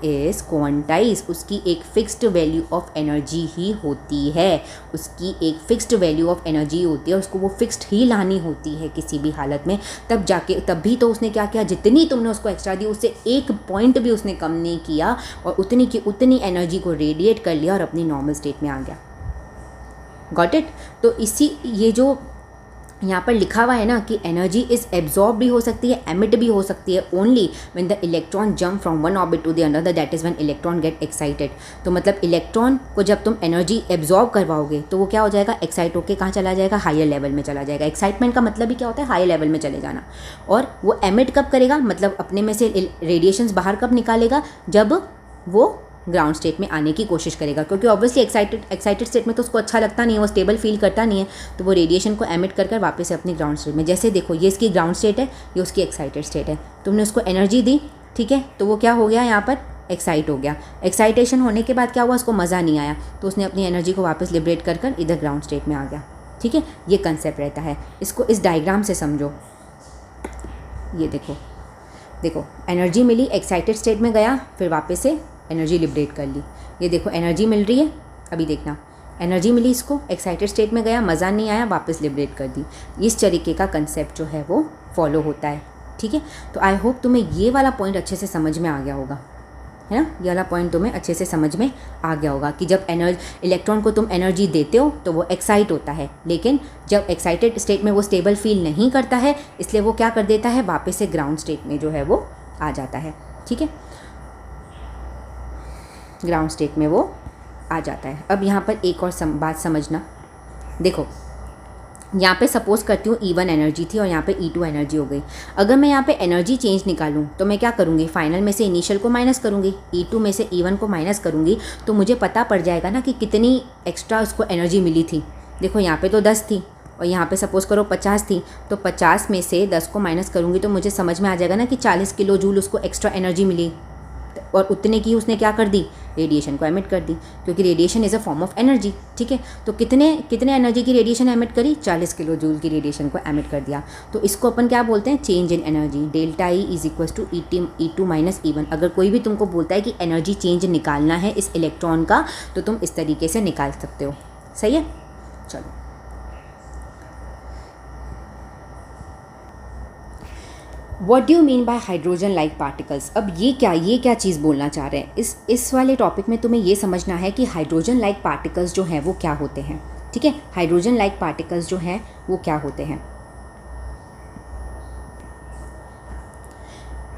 is quantize. उसकी एक फिक्स्ड वैल्यू ऑफ एनर्जी ही होती है, उसकी एक फिक्स्ड वैल्यू ऑफ एनर्जी होती है, उसको वो फिक्स्ड ही लानी होती है किसी भी हालत में। तब भी तो उसने क्या किया, जितनी तुमने उसको एक्स्ट्रा दी उससे एक पॉइंट भी उसने कम नहीं किया और उतनी की उतनी एनर्जी को रेडिएट कर लिया और अपनी नॉर्मल स्टेट में आ गया। Got it? तो ये जो यहाँ पर लिखा हुआ है ना कि एनर्जी इज़ एब्जॉर्ब भी हो सकती है, एमिट भी हो सकती है only when the electron jump from one orbit to the another, that is when electron get excited. तो मतलब इलेक्ट्रॉन को जब तुम एनर्जी एब्जॉर्ब करवाओगे तो वो क्या हो जाएगा, एक्साइट होकर कहाँ चला जाएगा, हायर लेवल में चला जाएगा। एक्साइटमेंट का मतलब ही क्या होता है, हायर लेवल में चले जाना। और वो एमिट कब करेगा, मतलब अपने में से रेडिएशंस बाहर कब निकालेगा, जब वो ग्राउंड स्टेट में आने की कोशिश करेगा, क्योंकि ऑब्वियसली एक्साइटेड स्टेट में तो उसको अच्छा लगता नहीं है, वो स्टेबल फील करता नहीं है, तो वो रेडिएशन को एमिट कर वापस से अपनी ग्राउंड स्टेट में, जैसे देखो ये इसकी ग्राउंड स्टेट है, ये उसकी एक्साइटेड स्टेट है, तुमने उसको एनर्जी दी, ठीक है, तो वो क्या हो गया यहाँ पर, एक्साइट हो गया। एक्साइटेशन होने के बाद क्या हुआ, उसको मज़ा नहीं आया, तो उसने अपनी एनर्जी को वापस लिबरेट कर इधर ग्राउंड स्टेट में आ गया। ठीक है, ये कंसेप्ट रहता है। इसको इस डायग्राम से समझो। ये देखो एनर्जी मिली, एक्साइटेड स्टेट में गया, फिर वापस से एनर्जी लिबरेट कर ली। ये देखो एनर्जी मिल रही है, अभी देखना, एनर्जी मिली इसको, एक्साइटेड स्टेट में गया, मज़ा नहीं आया, वापस लिबरेट कर दी। इस तरीके का कंसेप्ट जो है वो फॉलो होता है। ठीक है, तो आई होप तुम्हें ये वाला पॉइंट अच्छे से समझ में आ गया होगा, है ना। ये वाला पॉइंट तुम्हें अच्छे से समझ में आ गया होगा कि जब इलेक्ट्रॉन को तुम एनर्जी देते हो तो वो एक्साइट होता है, लेकिन जब एक्साइटेड स्टेट में वो स्टेबल फील नहीं करता है, इसलिए वो क्या कर देता है, वापस से ग्राउंड स्टेट में जो है वो आ जाता है। ठीक है, ग्राउंड स्टेट में वो आ जाता है। अब यहाँ पर एक और बात समझना, देखो यहाँ पे सपोज़ करती हूँ E1 एनर्जी थी और यहाँ पे E2 एनर्जी हो गई। अगर मैं यहाँ पे एनर्जी चेंज निकालूँ तो मैं क्या करूँगी, फाइनल में से इनिशियल को माइनस करूँगी, E2 में से E1 को माइनस करूँगी, तो मुझे पता पड़ जाएगा ना कि कितनी एक्स्ट्रा उसको एनर्जी मिली थी। देखो यहाँ पे तो 10 थी और यहाँ पे सपोज़ करो 50 थी, तो 50 में से 10 को माइनस करूँगी तो मुझे समझ में आ जाएगा ना कि 40 किलो जूल उसको एक्स्ट्रा एनर्जी मिली, और उतने की उसने क्या कर दी, रेडिएशन को एमिट कर दी, क्योंकि radiation is a form of energy. ठीक है, तो कितने एनर्जी की रेडिएशन एमिट करी, 40 किलो जूल की रेडिएशन को एमिट कर दिया। तो इसको अपन क्या बोलते हैं, change in energy. Delta E is equal to E2 minus E1। अगर कोई भी तुमको बोलता है कि एनर्जी चेंज निकालना है इस इलेक्ट्रॉन का, तो तुम इस तरीके से निकाल सकते हो। सही है, चलो what do you mean by hydrogen like particles. अब ये क्या चीज़ बोलना चाह रहे हैं। इस वाले टॉपिक में तुम्हें ये समझना है कि हाइड्रोजन लाइक पार्टिकल्स जो हैं वो क्या होते हैं। ठीक है, हाइड्रोजन लाइक पार्टिकल्स जो हैं वो क्या होते हैं।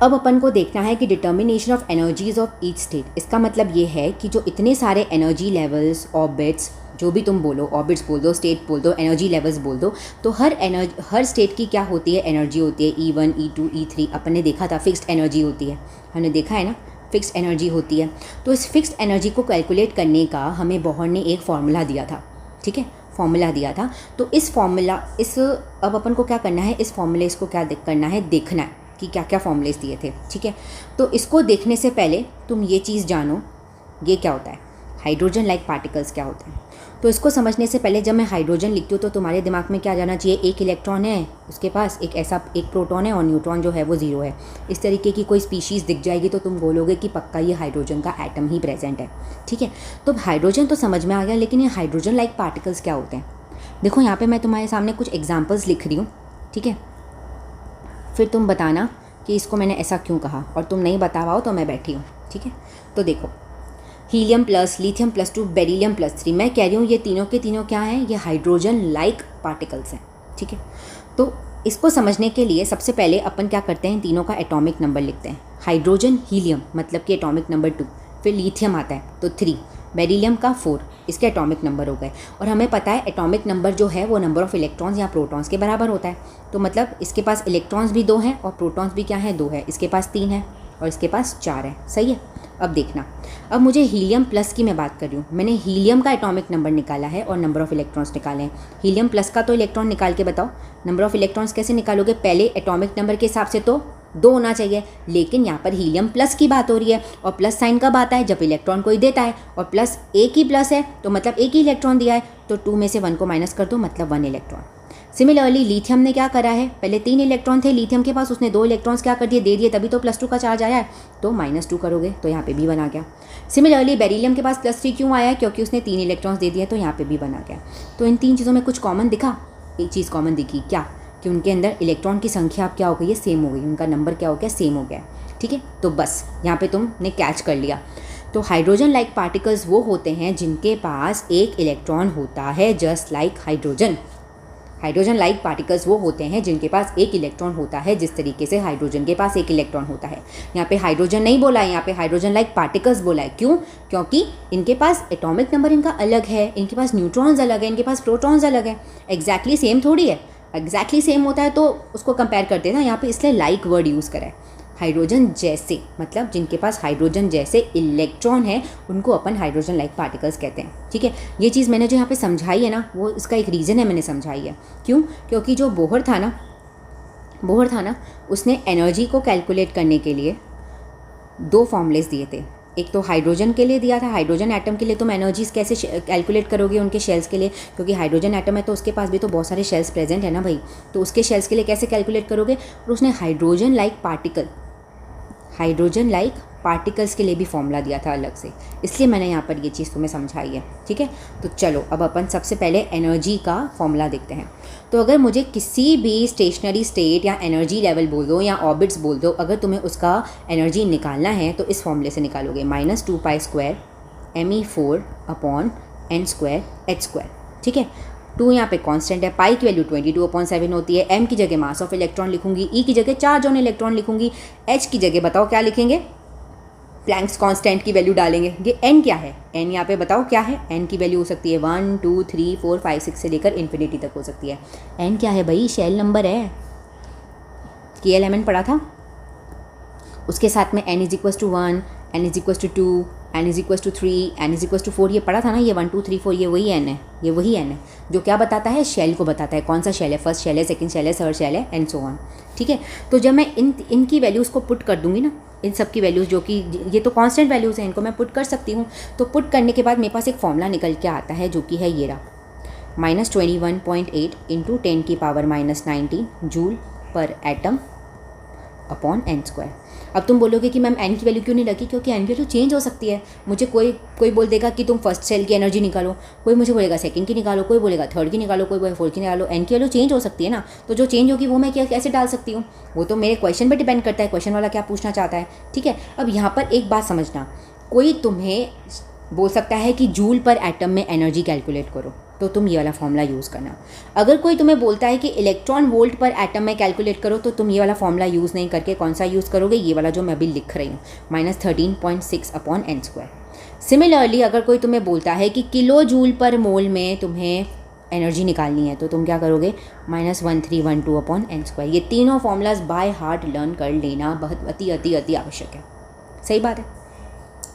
अब अपन को देखना है कि determination of energies of each state. इसका मतलब ये है कि जो इतने सारे एनर्जी लेवल्स, ऑर्बिट्स, जो भी तुम बोलो, ऑर्बिट्स बोल दो, स्टेट बोल दो, एनर्जी लेवल्स बोल दो, तो हर स्टेट की क्या होती है, एनर्जी होती है। E1, E2, E3 अपन ने देखा था, फिक्स्ड एनर्जी होती है, हमने देखा है ना, फिक्स्ड एनर्जी होती है। तो इस फिक्स्ड एनर्जी को कैलकुलेट करने का हमें बोहर ने एक फार्मूला दिया था। ठीक है, फार्मूला दिया था। तो अब अपन को क्या करना है, इस फार्मूले को क्या करना है, देखना है कि क्या क्या फॉर्मूलेस दिए थे। ठीक है, तो इसको देखने से पहले तुम ये चीज़ जानो, ये क्या होता है, हाइड्रोजन लाइक पार्टिकल्स क्या होते हैं। तो इसको समझने से पहले जब मैं हाइड्रोजन लिखती हूँ तो तुम्हारे दिमाग में क्या जाना चाहिए, एक इलेक्ट्रॉन है उसके पास, एक प्रोटॉन है और न्यूट्रॉन जो है वो 0 है। इस तरीके की कोई स्पीशीज़ दिख जाएगी तो तुम बोलोगे कि पक्का ये हाइड्रोजन का एटम ही प्रेजेंट है। ठीक है, तो हाइड्रोजन तो समझ में आ गया, लेकिन ये हाइड्रोजन लाइक पार्टिकल्स क्या होते हैं। देखो यहाँ पर मैं तुम्हारे सामने कुछ एग्जाम्पल्स लिख रही हूँ। ठीक है, फिर तुम बताना कि इसको मैंने ऐसा क्यों कहा, और तुम नहीं बता पाओ तो मैं बैठी हूँ। ठीक है, तो देखो helium plus, lithium plus 2, beryllium plus 3, मैं कह रही हूँ ये तीनों के तीनों क्या हैं, ये हाइड्रोजन लाइक पार्टिकल्स हैं। ठीक है, तो इसको समझने के लिए सबसे पहले अपन क्या करते हैं, तीनों का एटॉमिक नंबर लिखते हैं। हाइड्रोजन हीलियम मतलब कि एटॉमिक नंबर 2, फिर लिथियम आता है तो 3, बेरिलियम का 4, इसके एटॉमिक नंबर हो गए। और हमें पता है एटॉमिक नंबर जो है वो नंबर ऑफ़ इलेक्ट्रॉन्स या प्रोटॉन्स के बराबर होता है। तो मतलब इसके पास इलेक्ट्रॉन्स भी 2 हैं और प्रोटॉन्स भी क्या है, 2 है। इसके पास 3 है और इसके पास 4 है। सही है, अब देखना, अब मुझे हीलियम प्लस की मैं बात कर रही हूँ। मैंने हीलियम का एटॉमिक नंबर निकाला है और नंबर ऑफ़ इलेक्ट्रॉन्स निकाले हैं। हीलियम प्लस का तो इलेक्ट्रॉन निकाल के बताओ, नंबर ऑफ़ इलेक्ट्रॉन्स कैसे निकालोगे, पहले एटॉमिक नंबर के हिसाब से तो दो होना चाहिए, लेकिन यहाँ पर हीलियम प्लस की बात हो रही है और प्लस साइन कब आता है, जब इलेक्ट्रॉन कोई देता है और प्लस एक ही प्लस है तो मतलब एक ही इलेक्ट्रॉन दिया है, तो 2 में से 1 को माइनस कर दो, मतलब 1 इलेक्ट्रॉन। सिमिलरली लिथियम ने क्या करा है, पहले 3 इलेक्ट्रॉन थे लिथियम के पास, उसने 2 इलेक्ट्रॉन्स क्या कर दिए, दे दिए, तभी तो +2 का चार्ज आया है, तो -2 करोगे तो यहाँ पे भी बना गया। सिमिलरली बेरिलियम के पास +3 क्यों आया है, क्योंकि उसने 3 इलेक्ट्रॉन्स दे दिए, तो यहाँ पे भी बना गया। तो इन 3 चीज़ों में कुछ कॉमन दिखा, एक चीज़ कॉमन दिखी, क्या, कि उनके अंदर इलेक्ट्रॉन की संख्या अब क्या हो गई है, सेम हो गई, उनका नंबर क्या हो गया, सेम हो गया। ठीक है, तो बस यहाँ पे तुमने कैच कर लिया। तो हाइड्रोजन लाइक पार्टिकल्स वो होते हैं जिनके पास एक इलेक्ट्रॉन होता है, just like hydrogen. Hydrogen like particles वो होते हैं जिनके पास एक इलेक्ट्रॉन होता है, जिस तरीके से हाइड्रोजन के पास एक इलेक्ट्रॉन होता है। यहाँ पे हाइड्रोजन नहीं बोला है, यहाँ पे हाइड्रोजन लाइक पार्टिकल्स बोला है। क्यों? क्योंकि इनके पास एटॉमिक नंबर इनका अलग है, इनके पास न्यूट्रॉन्स अलग है, इनके पास प्रोटॉन्स अलग है। एग्जैक्टली सेम थोड़ी है, एग्जैक्टली सेम होता है तो उसको कंपेयर करते हैं ना, यहाँ पे इसलिए लाइक वर्ड यूज़ करा है। हाइड्रोजन जैसे मतलब जिनके पास हाइड्रोजन जैसे इलेक्ट्रॉन है, उनको अपन हाइड्रोजन लाइक पार्टिकल्स कहते हैं। ठीक है, ये चीज़ मैंने जो यहाँ पे समझाई है ना, वो इसका एक रीज़न है, मैंने समझाई है। क्यों? क्योंकि जो बोहर था ना, उसने एनर्जी को कैलकुलेट करने के लिए 2 फॉर्मूलेस दिए थे। एक तो हाइड्रोजन के लिए दिया था, हाइड्रोजन एटम के लिए तुम एनर्जीज कैसे कैलकुलेट करोगे उनके शेल्स के लिए, क्योंकि हाइड्रोजन एटम है तो उसके पास भी तो बहुत सारे शेल्स प्रेजेंट है ना भाई, तो उसके शेल्स के लिए कैसे कैलकुलेट करोगे। और उसने हाइड्रोजन लाइक पार्टिकल्स के लिए भी फॉर्मूला दिया था अलग से, इसलिए मैंने यहाँ पर ये चीज़ तुम्हें समझाई है। ठीक है, तो चलो अब अपन सबसे पहले एनर्जी का फॉर्मूला देखते हैं। तो अगर मुझे किसी भी स्टेशनरी स्टेट या एनर्जी लेवल बोल दो या ऑर्बिट्स बोल दो, अगर तुम्हें उसका एनर्जी निकालना है तो इस फॉर्मूले से निकालोगे, -2π² me4/n²h²। ठीक है, 2 यहाँ पे कांस्टेंट है, पाई की वैल्यू 22/7 होती है, m की जगह मास ऑफ इलेक्ट्रॉन लिखूंगी, e की जगह चार्ज ऑन इलेक्ट्रॉन लिखूंगी, h की जगह बताओ क्या लिखेंगे, प्लैंक्स कांस्टेंट की वैल्यू डालेंगे। ये n क्या है, n यहाँ पे बताओ क्या है, n की वैल्यू हो सकती है 1 2 3 4 5 6 से लेकर इन्फिनिटी तक हो सकती है। n क्या है भाई, शेल नंबर है, के एलिमेंट पढ़ा था, उसके साथ में n = 1, n = 2, n = 3, n = 4, ये पढ़ा था ना, ये 1 2 3 4, ये वही n है, ये वही n है जो क्या बताता है, शेल को बताता है, कौन सा शेल है, फर्स्ट शेल है, सेकंड शेल है, थर्ड शेल है, एंड सो ऑन। ठीक है, तो जब मैं इनकी वैल्यूज़ को पुट कर दूंगी ना, इन सब की वैल्यूज़, जो कि ये तो कांस्टेंट वैल्यूज़ हैं, इनको मैं पुट कर सकती हूँ। तो पुट करने के बाद मेरे पास एक फॉर्मूला निकल के आता है, जो कि है ये रहा, -21.8 × 10⁻⁻19 जूल पर एटम अपॉन n²। अब तुम बोलोगे कि मैम n की वैल्यू क्यों नहीं रखी, क्योंकि n की वैल्यू चेंज हो सकती है। मुझे कोई बोल देगा कि तुम फर्स्ट सेल की एनर्जी निकालो, कोई मुझे बोलेगा सेकंड की निकालो, कोई बोलेगा थर्ड की निकालो, कोई बोलेगा फोर्थ की निकालो। n की वैल्यू चेंज हो सकती है ना, तो जो चेंज होगी वो मैं कैसे डाल सकती हूँ, वो तो मेरे क्वेश्चन पर डिपेंड करता है, क्वेश्चन वाला क्या पूछना चाहता है। ठीक है, अब यहाँ पर एक बात समझना, कोई तुम्हें बोल सकता है कि जूल पर एटम में एनर्जी कैलकुलेट करो, तो तुम ये वाला फॉर्मूला यूज़ करना। अगर कोई तुम्हें बोलता है कि इलेक्ट्रॉन वोल्ट पर एटम में कैलकुलेट करो, तो तुम ये वाला फॉर्मूला यूज़ नहीं करके कौन सा यूज़ करोगे, ये वाला जो मैं अभी लिख रही हूँ, -13.6/n²। सिमिलरली अगर कोई तुम्हें बोलता है कि किलो जूल पर मोल में तुम्हें एनर्जी निकालनी है, तो तुम क्या करोगे, -1312/n²। ये तीनों फॉर्मूलाज बाय हार्ट लर्न कर लेना बहुत अति आवश्यक है। सही बात है,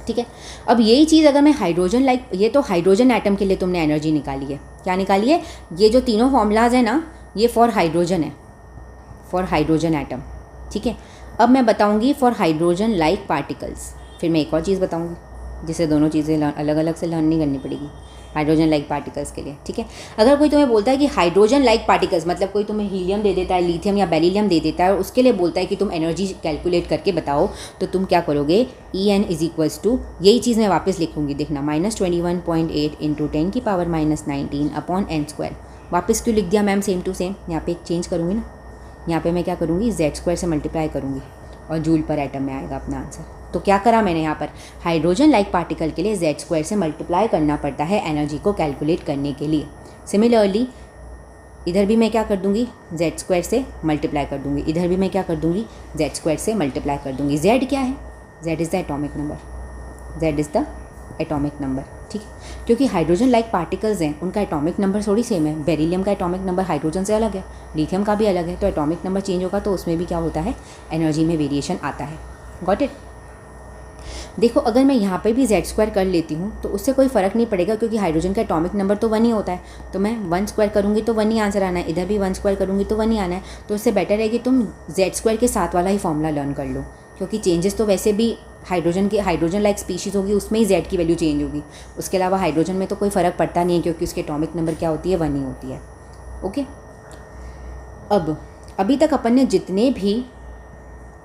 ठीक है। अब यही चीज़ अगर मैं हाइड्रोजन लाइक, ये तो हाइड्रोजन एटम के लिए तुमने एनर्जी निकाली है, क्या निकाली है, ये जो तीनों फॉर्मूलाज है ना, ये फॉर हाइड्रोजन है, फॉर हाइड्रोजन एटम। ठीक है, अब मैं बताऊंगी फॉर हाइड्रोजन लाइक पार्टिकल्स, फिर मैं एक और चीज़ बताऊंगी जिससे दोनों चीज़ें अलग अलग से लर्न नहीं करनी पड़ेगी हाइड्रोजन लाइक पार्टिकल्स के लिए। ठीक है, अगर कोई तुम्हें बोलता है कि हाइड्रोजन लाइक पार्टिकल्स, मतलब कोई तुम्हें हीलियम दे देता है, लिथियम या बेरिलियम दे देता है, और उसके लिए बोलता है कि तुम एनर्जी कैलकुलेट करके बताओ, तो तुम क्या करोगे, En = यही चीज़ मैं वापस लिखूंगी, देखना, -21.8 × 10⁻⁻19/n²। वापस क्यों लिख दिया मैम सेम टू सेम, यहाँ पे एक चेंज करूँगी ना, यहाँ पे मैं क्या करूँगी, z² से मल्टीप्लाई करूँगी और जूल पर एटम में आएगा अपना आंसर। तो क्या करा मैंने यहाँ पर, हाइड्रोजन लाइक पार्टिकल के लिए z² से मल्टीप्लाई करना पड़ता है एनर्जी को कैलकुलेट करने के लिए। सिमिलरली इधर भी मैं क्या कर दूँगी, z² से मल्टीप्लाई कर दूँगी, इधर भी मैं क्या कर दूँगी, z² से मल्टीप्लाई कर दूँगी। z क्या है, z is the atomic number, z is the atomic number. ठीक है, क्योंकि हाइड्रोजन लाइक पार्टिकल्स हैं, उनका एटॉमिक नंबर थोड़ी सेम है। बेरिलियम का एटॉमिक नंबर हाइड्रोजन से अलग है, लिथियम का भी अलग है, तो एटॉमिक नंबर चेंज होगा तो उसमें भी क्या होता है, एनर्जी में वेरिएशन आता है। Got it. देखो अगर मैं यहाँ पे भी Z² कर लेती हूँ तो उससे कोई फ़र्क नहीं पड़ेगा, क्योंकि हाइड्रोजन का एटॉमिक नंबर तो 1 ही होता है। तो मैं 1² करूँगी तो 1 ही आंसर आना है, इधर भी 1² करूँगी तो 1 ही आना है। तो इससे बेटर है कि तुम Z² के साथ वाला ही फॉर्मूला लर्न कर लो, क्योंकि चेंजेस तो वैसे भी हाइड्रोजन लाइक स्पीशीज़ होगी उसमें ही Z की वैल्यू चेंज होगी। उसके अलावा हाइड्रोजन में तो कोई फ़र्क पड़ता नहीं है, क्योंकि उसके एटॉमिक नंबर क्या होती है, 1 ही होती है। ओके, अब अभी तक अपन ने जितने भी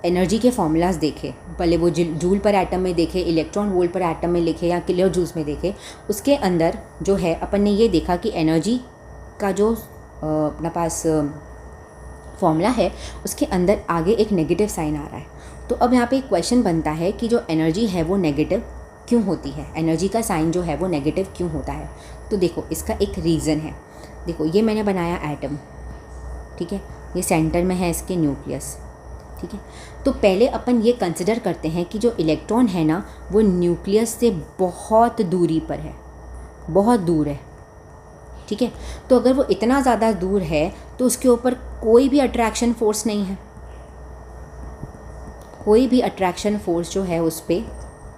एनर्जी के फॉर्मूलाज देखे, भले वो जूल पर एटम में देखे, इलेक्ट्रॉन वोल्ट पर एटम में लिखे या किलो जूल्स में देखे, उसके अंदर जो है अपन ने ये देखा कि एनर्जी का जो अपना पास फॉर्मूला है उसके अंदर आगे एक नेगेटिव साइन आ रहा है। तो अब यहाँ पे एक क्वेश्चन बनता है कि जो एनर्जी है वो नेगेटिव क्यों होती है, एनर्जी का साइन जो है वो नेगेटिव क्यों होता है। तो देखो इसका एक रीज़न है। देखो ये मैंने बनाया एटम, ठीक है, ये सेंटर में है इसके न्यूक्लियस, ठीक है। तो पहले अपन ये कंसिडर करते हैं कि जो इलेक्ट्रॉन है ना वो न्यूक्लियस से बहुत दूरी पर है, बहुत दूर है, ठीक है। तो अगर वो इतना ज़्यादा दूर है तो उसके ऊपर कोई भी अट्रैक्शन फोर्स नहीं है, कोई भी अट्रैक्शन फोर्स जो है उस पर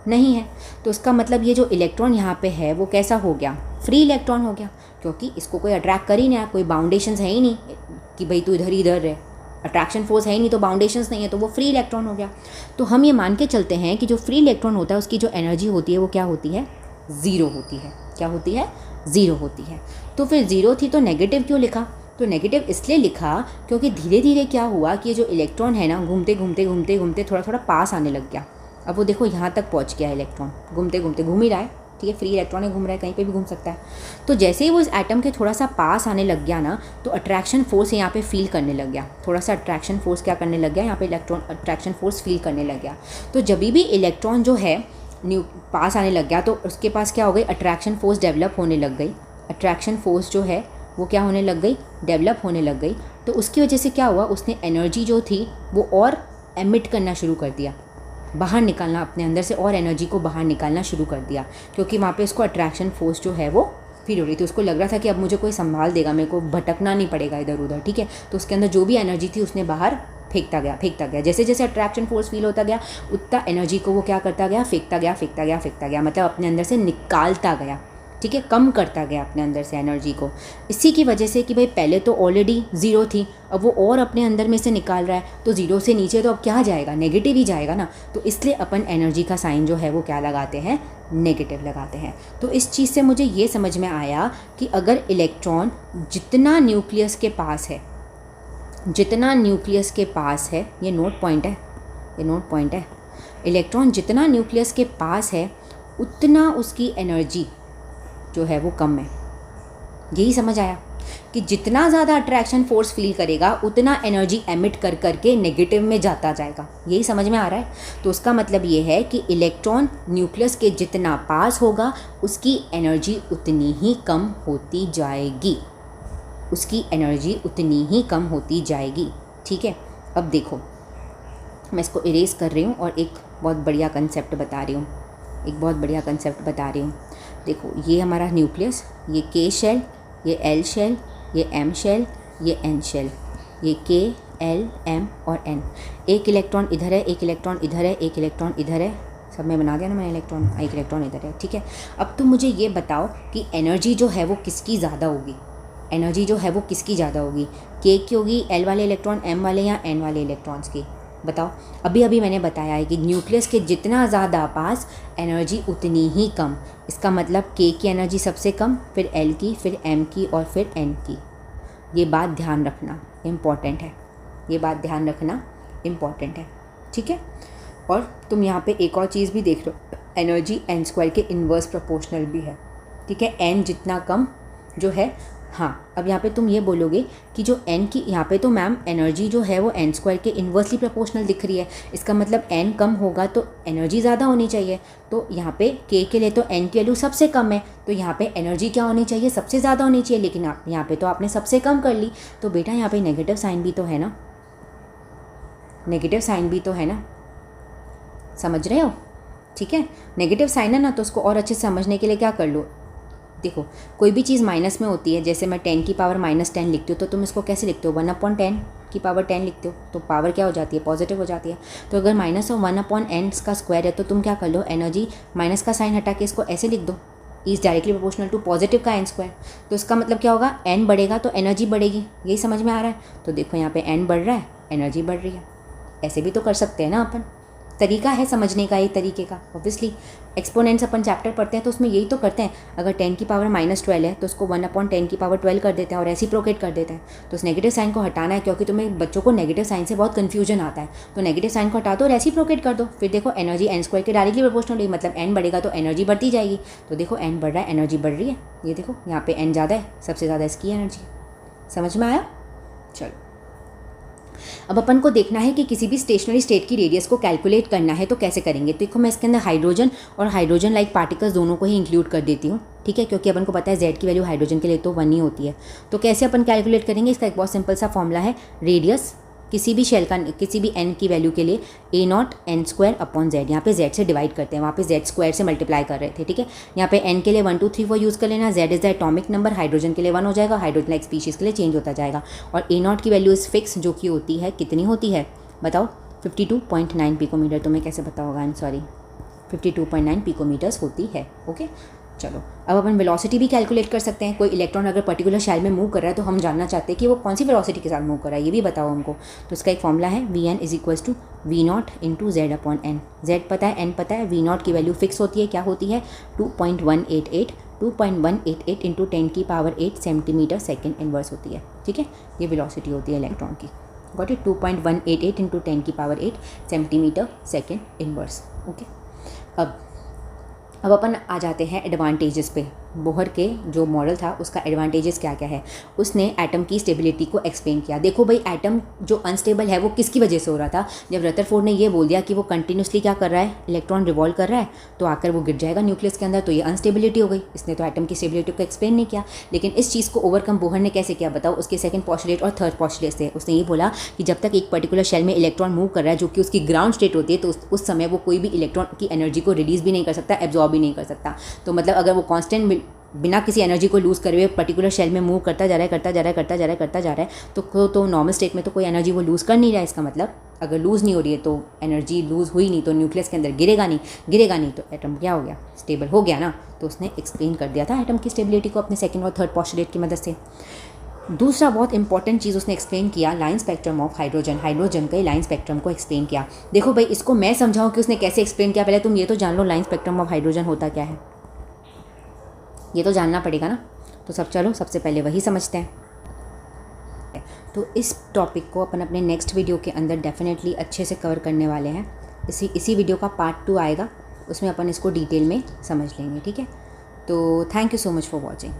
नहीं है। तो उसका मतलब ये जो इलेक्ट्रॉन यहाँ पे है वो कैसा हो गया, फ्री इलेक्ट्रॉन हो गया, क्योंकि इसको कोई अट्रैक्ट कर ही नहीं, कोई बाउंडेशंस है ही नहीं कि भाई तू इधर ही इधर रहे, अट्रैक्शन फोर्स है ही नहीं, तो बाउंडेशंस नहीं है, तो वो फ्री इलेक्ट्रॉन हो गया। तो हम ये मान के चलते हैं कि जो फ्री इलेक्ट्रॉन होता है उसकी जो एनर्जी होती है वो क्या होती है, ज़ीरो होती है। क्या होती है, ज़ीरो होती है। तो फिर ज़ीरो थी तो नेगेटिव क्यों लिखा, तो नेगेटिव इसलिए लिखा क्योंकि धीरे धीरे क्या हुआ कि ये जो इलेक्ट्रॉन है ना घूमते घूमते घूमते घूमते थोड़ा थोड़ा पास आने लग गया। अब वो देखो यहाँ तक पहुँच गया इलेक्ट्रॉन, घूमते घूमते घूम ही रहा है, ठीक है, फ्री इलेक्ट्रॉन घूम रहा है, कहीं पे भी घूम सकता है। तो जैसे ही वो इस एटम के थोड़ा सा पास आने लग गया ना तो अट्रैक्शन फोर्स यहाँ पे फील करने लग गया, थोड़ा सा अट्रैक्शन फोर्स क्या करने लग गया, यहाँ पे इलेक्ट्रॉन अट्रैक्शन फोर्स फील करने लग गया। तो जब भी इलेक्ट्रॉन जो है पास आने लग गया तो उसके पास क्या हो गई, अट्रैक्शन फोर्स डेवलप होने लग गई। अट्रैक्शन फोर्स जो है वो क्या होने लग गई, डेवलप होने लग गई। तो उसकी वजह से क्या हुआ, उसने एनर्जी जो थी वो और एमिट करना शुरू कर दिया, बाहर निकालना, अपने अंदर से और एनर्जी को बाहर निकालना शुरू कर दिया, क्योंकि वहाँ पे उसको अट्रैक्शन फोर्स जो है वो फील हो रही थी। उसको लग रहा था कि अब मुझे कोई संभाल देगा, मेरे को भटकना नहीं पड़ेगा इधर उधर, ठीक है। तो उसके अंदर जो भी एनर्जी थी उसने बाहर फेंकता गया। जैसे जैसे अट्रैक्शन फोर्स फील होता गया उतना एनर्जी को वो क्या करता गया, फेंकता गया, मतलब अपने अंदर से निकालता गया, ठीक है, कम करता गया अपने अंदर से एनर्जी को। इसी की वजह से कि भाई पहले तो ऑलरेडी ज़ीरो थी, अब वो और अपने अंदर में से निकाल रहा है, तो ज़ीरो से नीचे तो अब क्या जाएगा, नेगेटिव ही जाएगा ना। तो इसलिए अपन एनर्जी का साइन जो है वो क्या लगाते हैं, नेगेटिव लगाते हैं। तो इस चीज़ से मुझे ये समझ में आया कि अगर इलेक्ट्रॉन जितना न्यूक्लियस के पास है, जितना न्यूक्लियस के पास है, ये नोट पॉइंट है, ये नोट पॉइंट है, इलेक्ट्रॉन जितना न्यूक्लियस के पास है उतना उसकी एनर्जी जो है वो कम है। यही समझ आया कि जितना ज़्यादा अट्रैक्शन फोर्स फील करेगा उतना एनर्जी एमिट कर करके नेगेटिव में जाता जाएगा। यही समझ में आ रहा है। तो उसका मतलब ये है कि इलेक्ट्रॉन न्यूक्लियस के जितना पास होगा उसकी एनर्जी उतनी ही कम होती जाएगी, उसकी एनर्जी उतनी ही कम होती जाएगी, ठीक है। अब देखो मैं इसको इरेज कर रही हूँ और एक बहुत बढ़िया कंसेप्ट बता रही हूँ, एक बहुत बढ़िया कंसेप्ट बता रही हूँ। देखो ये हमारा न्यूक्लियस, ये के शेल, ये एल शेल, ये एम शेल, ये एन शेल, ये के एल एम और एन। एक इलेक्ट्रॉन इधर है, एक इलेक्ट्रॉन इधर है, एक इलेक्ट्रॉन इधर है, सब में बना दिया ना मैंने इलेक्ट्रॉन, एक इलेक्ट्रॉन इधर है, ठीक है। अब तुम मुझे ये बताओ कि एनर्जी जो है वो किसकी ज़्यादा होगी, एनर्जी जो है वो किसकी ज़्यादा होगी, के की होगी, एल वाले इलेक्ट्रॉन, एम वाले या एन वाले इलेक्ट्रॉन्स की, बताओ। अभी अभी मैंने बताया है कि न्यूक्लियस के जितना ज़्यादा पास एनर्जी उतनी ही कम। इसका मतलब के की एनर्जी सबसे कम, फिर एल की, फिर एम की और फिर एन की। ये बात ध्यान रखना इम्पॉर्टेंट है, ये बात ध्यान रखना इम्पॉर्टेंट है, ठीक है। और तुम यहाँ पे एक और चीज़ भी देख लो, एनर्जी एन स्क्वायर के इन्वर्स प्रोपोर्शनल भी है, ठीक है। एन जितना कम जो है, हाँ अब यहाँ पे तुम ये बोलोगे कि जो एन की, यहाँ पे तो मैम एनर्जी जो है वो एन स्क्वायर के इन्वर्सली प्रोपोर्शनल दिख रही है, इसका मतलब एन कम होगा तो एनर्जी ज़्यादा होनी चाहिए। तो यहाँ पे के लिए तो एन की वैल्यू सबसे कम है, तो यहाँ पे एनर्जी क्या होनी चाहिए, सबसे ज़्यादा होनी चाहिए, लेकिन आप यहाँ पे तो आपने सबसे कम कर ली। तो बेटा यहाँ पे नेगेटिव साइन भी तो है ना, नेगेटिव साइन भी तो है ना, समझ रहे हो, ठीक है। नेगेटिव साइन है ना, तो उसको और अच्छे से समझने के लिए क्या कर लो, देखो कोई भी चीज़ माइनस में होती है, जैसे मैं 10 की पावर -10 लिखती हूँ तो तुम इसको कैसे लिखते हो, 1/10 की पावर 10 लिखते हो, तो पावर क्या हो जाती है, पॉजिटिव हो जाती है। तो अगर -1/n का स्क्वायर है तो तुम क्या कर लो, एनर्जी माइनस का साइन हटा के इसको ऐसे लिख दो, is directly proportional to positive का n स्क्वायर। तो इसका मतलब क्या होगा, n बढ़ेगा तो एनर्जी बढ़ेगी, यही समझ में आ रहा है। तो देखो यहाँ पे n बढ़ रहा है, एनर्जी बढ़ रही है। ऐसे भी तो कर सकते हैं ना अपन, तरीका है समझने का, ये तरीके का। ऑब्वियसली एक्सपोनेंट्स अपन चैप्टर पढ़ते हैं तो उसमें यही तो करते हैं। अगर 10 की पावर -12 है तो उसको 1/10 की पावर 12 कर देते हैं और रेसिप्रोकेट कर देते हैं। तो उस नेगेटिव साइन को हटाना है, क्योंकि तुम्हें बच्चों को नेगेटिव साइन से बहुत कन्फ्यूजन आता है। तो नेगेटिव साइन को हटा दो, रेसिप्रोकेट कर दो, फिर देखो एनर्जी n स्क्वायर के डायरेक्टली प्रोपोर्शनल है, मतलब n बढ़ेगा तो एनर्जी बढ़ती जाएगी। तो देखो n बढ़ रहा है, एनर्जी बढ़ रही है। ये देखो यहाँ पे n ज़्यादा है, सबसे ज़्यादा इसकी एनर्जी। समझ में आया? चलो अब अपन को देखना है कि किसी भी स्टेशनरी स्टेट की रेडियस को कैलकुलेट करना है तो कैसे करेंगे। तो देखो मैं इसके अंदर हाइड्रोजन और हाइड्रोजन लाइक पार्टिकल्स दोनों को ही इंक्लूड कर देती हूँ, ठीक है, क्योंकि अपन को पता है z की वैल्यू हाइड्रोजन के लिए तो 1 ही होती है। तो कैसे अपन कैलकुलेट करेंगे, इसका एक बहुत सिंपल सा फॉर्मूला है, रेडियस किसी भी शेल का, किसी भी n की वैल्यू के लिए a0 n square upon z। यहाँ पे z से डिवाइड करते हैं, वहाँ पे z स्क्वायर से मल्टीप्लाई कर रहे थे, ठीक है। यहाँ पे n के लिए 1 2 3 4 यूज़ कर लेना, z is the atomic number, hydrogen के लिए 1 हो जाएगा, हाइड्रोजन लाइक स्पीशीज़ के लिए चेंज होता जाएगा। और a0 की वैल्यू इज़ फिक्स, जो कि होती है, कितनी होती है बताओ, 52.9 पिकोमीटर। तुम्हें कैसे पता होगा, आई एम सॉरी, 52.9 पिकोमीटर्स होती है। ओके चलो अब अपन वेलोसिटी भी कैलकुलेट कर सकते हैं। कोई इलेक्ट्रॉन अगर पर्टिकुलर शेल में मूव कर रहा है तो हम जानना चाहते हैं कि वो कौन सी वेलोसिटी के साथ मूव कर रहा है, ये भी बताओ हमको। तो इसका एक फॉर्मूला है, Vn = V0 × Z/n। Z पता है, n पता है, V0 की वैल्यू फिक्स होती है, क्या होती है, 2.188 × 10⁸ सेंटीमीटर सेकेंड इनवर्स होती है, ठीक है। ये वेलोसिटी होती है इलेक्ट्रॉन की, got it, 2.188 × 10⁸ centimetre second inverse. Okay अब अपन आ जाते हैं एडवांटेजेस पे। बोहर के जो मॉडल था उसका एडवांटेजेस क्या क्या है, उसने एटम की स्टेबिलिटी को एक्सप्लेन किया। देखो भाई, एटम जो अनस्टेबल है वो किसकी वजह से हो रहा था, जब रदरफोर्ड ने ये बोल दिया कि वो कंटिन्यूसली क्या कर रहा है, इलेक्ट्रॉन रिवॉल्व कर रहा है, तो आकर वो गिर जाएगा न्यूक्लियस के अंदर, तो ये अनस्टेबिलिटी हो गई। इसने तो एटम की स्टेबिलिटी को एक्सप्लेन नहीं किया। लेकिन इस चीज़ को ओवरकम बोहर ने कैसे किया बताओ, उसके सेकंड पॉस्टुलेट और थर्ड पॉस्टुलेट से उसने ये बोला कि जब तक एक पर्टिकुलर शेल में इलेक्ट्रॉन मूव कर रहा है जो कि उसकी ग्राउंड स्टेट होती है, तो उस समय वो कोई भी इलेक्ट्रॉन की एनर्जी को रिलीज़ भी नहीं कर सकता, एब्जॉर्ब भी नहीं कर सकता। तो मतलब अगर वो कॉन्स्टेंट बिना किसी एनर्जी को लूज़ करे हुए पर्टिकुलर शेल में मूव करता जा रहा है तो नॉर्मल स्टेट में तो कोई एनर्जी वो लूज़ कर नहीं रहा है। इसका मतलब अगर लूज़ नहीं हो रही है तो एनर्जी लूज़ हुई नहीं, तो न्यूक्लियस के अंदर गिरेगा नहीं तो एटम क्या हो गया, स्टेबल हो गया ना। तो उसने एक्सप्लेन कर दिया था एटम की स्टेबिलिटी को अपने सेकेंड और थर्ड पॉस्टुलेट की मदद से। दूसरा बहुत इंपॉर्टेंट चीज़ उसने एक्सप्लेन किया, line spectrum of hydrogen. Hydrogen के लाइन स्पेक्ट्रम को एक्सप्लेन किया। देखो भाई, इसको मैं समझाऊँ कि उसने कैसे एक्सप्लेन किया, पहले तुम ये तो जान लो लाइन स्पेक्ट्रम ऑफ हाइड्रोजन होता क्या है, ये तो जानना पड़ेगा ना। तो सब चलो सबसे पहले वही समझते हैं। तो इस टॉपिक को अपन अपने नेक्स्ट वीडियो के अंदर डेफिनेटली अच्छे से कवर करने वाले हैं। इसी वीडियो का पार्ट 2 आएगा, उसमें अपन इसको डिटेल में समझ लेंगे, ठीक है। तो thank you so much for watching.